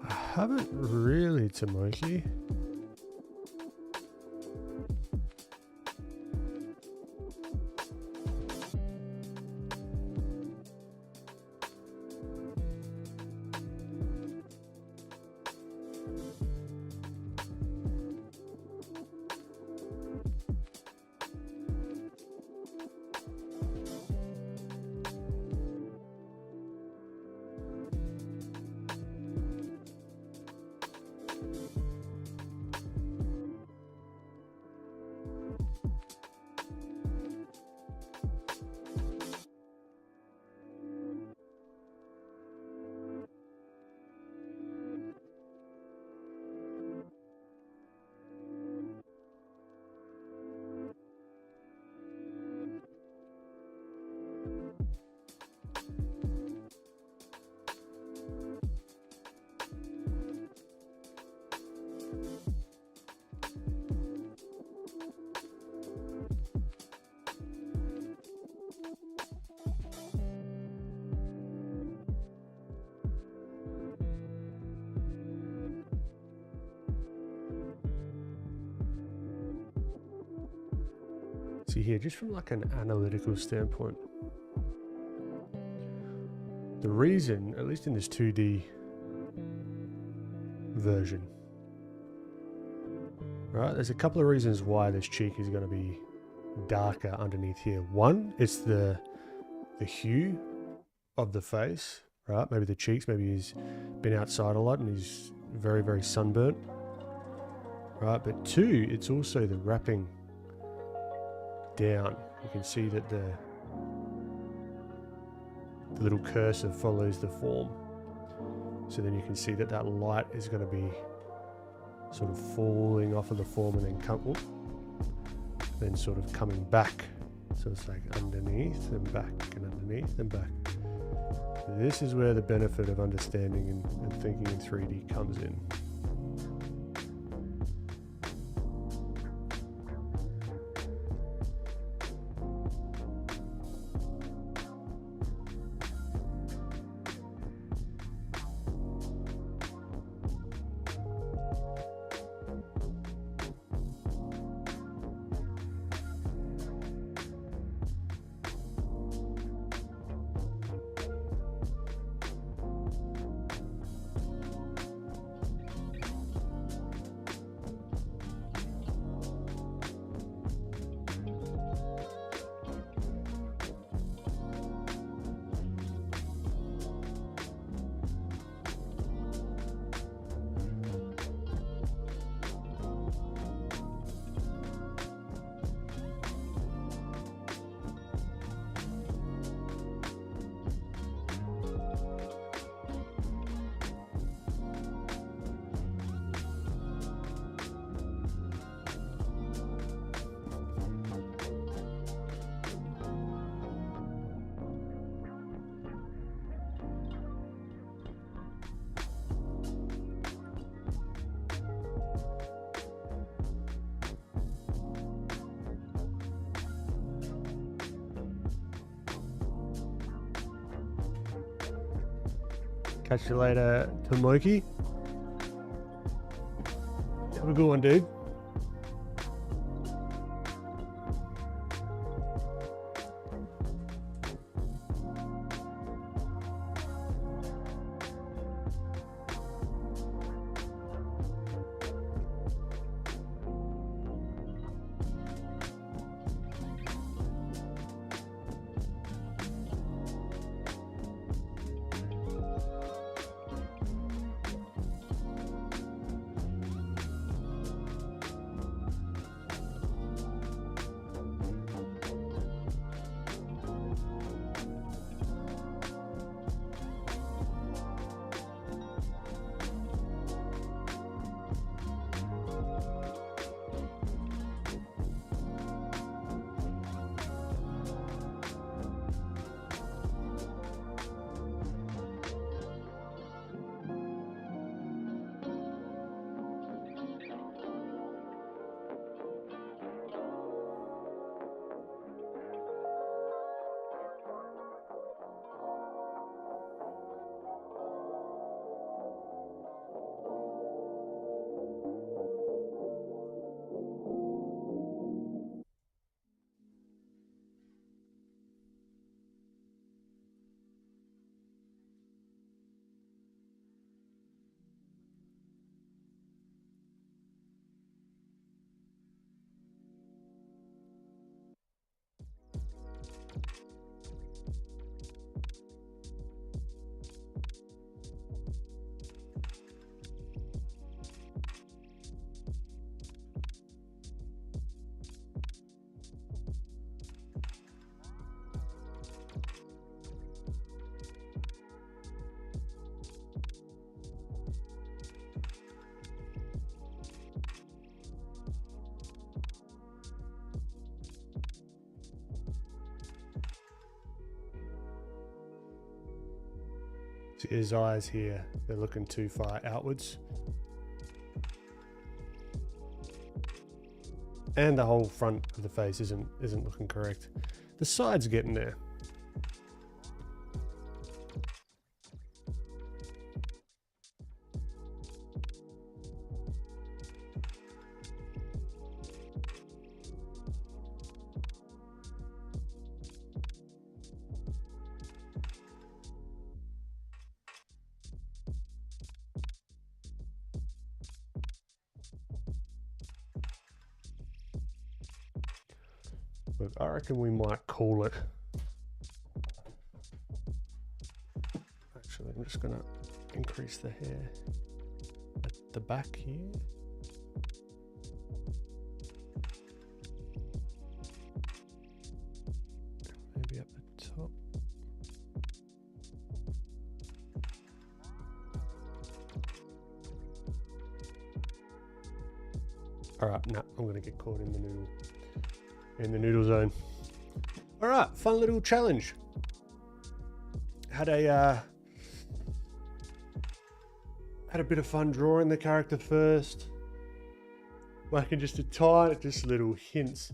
I haven't really, Tomoki. See here, just from like an analytical standpoint, the reason, at least in this 2D version, right, there's a couple of reasons why this cheek is going to be darker underneath here. One, it's the hue of the face, right? Maybe the cheeks, maybe he's been outside a lot and he's very, very sunburnt, right? But two, it's also the wrapping down. You can see that the little cursor follows the form, so then you can see that that light is going to be sort of falling off of the form and then sort of coming back. So it's like underneath and back and underneath and back. This is where the benefit of understanding and thinking in 3D comes in. Catch you later, Tomoki. Have a good one, dude. His eyes here, they're looking too far outwards. And the whole front of the face isn't looking correct. The side's getting there. Look, I reckon we might call it. Actually, I'm just gonna increase the hair at the back here. Maybe up the top. All right, no, I'm gonna get caught in the noodle zone. All right, fun little challenge. Had a bit of fun drawing the character first, making just little hints,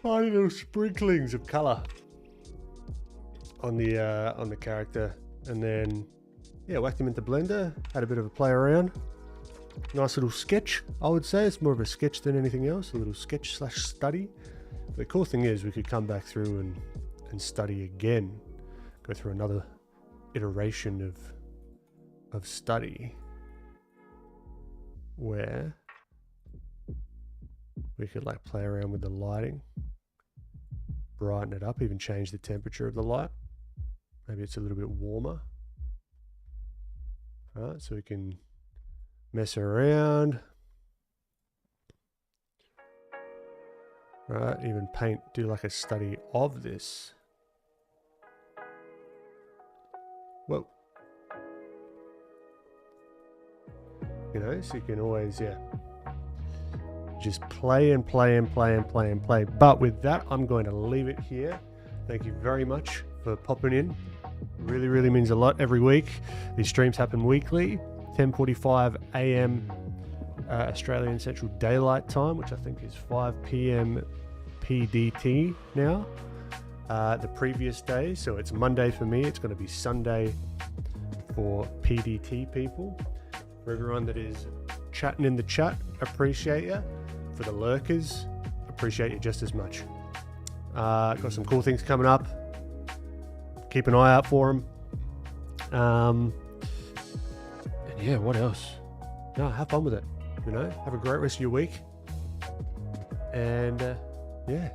tiny little sprinklings of color on the character, and then whacked him into Blender. Had a bit of a play around. Nice little sketch, I would say. It's more of a sketch than anything else, a little sketch / study. But the cool thing is we could come back through and study again, go through another iteration of study where we could like play around with the lighting, brighten it up, even change the temperature of the light. Maybe it's a little bit warmer. All right, so we can mess around. Right, even do like a study of this. Whoa. You know, so you can always, just play and play and play and play and play. But with that, I'm going to leave it here. Thank you very much for popping in. Really, really means a lot every week. These streams happen weekly. 10:45 a.m. Australian Central Daylight Time, which I think is 5 p.m. PDT now. The previous day, so it's Monday for me. It's going to be Sunday for PDT people. For everyone that is chatting in the chat, appreciate you. For the lurkers, appreciate you just as much. Got some cool things coming up. Keep an eye out for them. And yeah, what else? No, have fun with it. You know, have a great rest of your week. And yeah,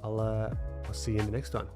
I'll see you in the next time.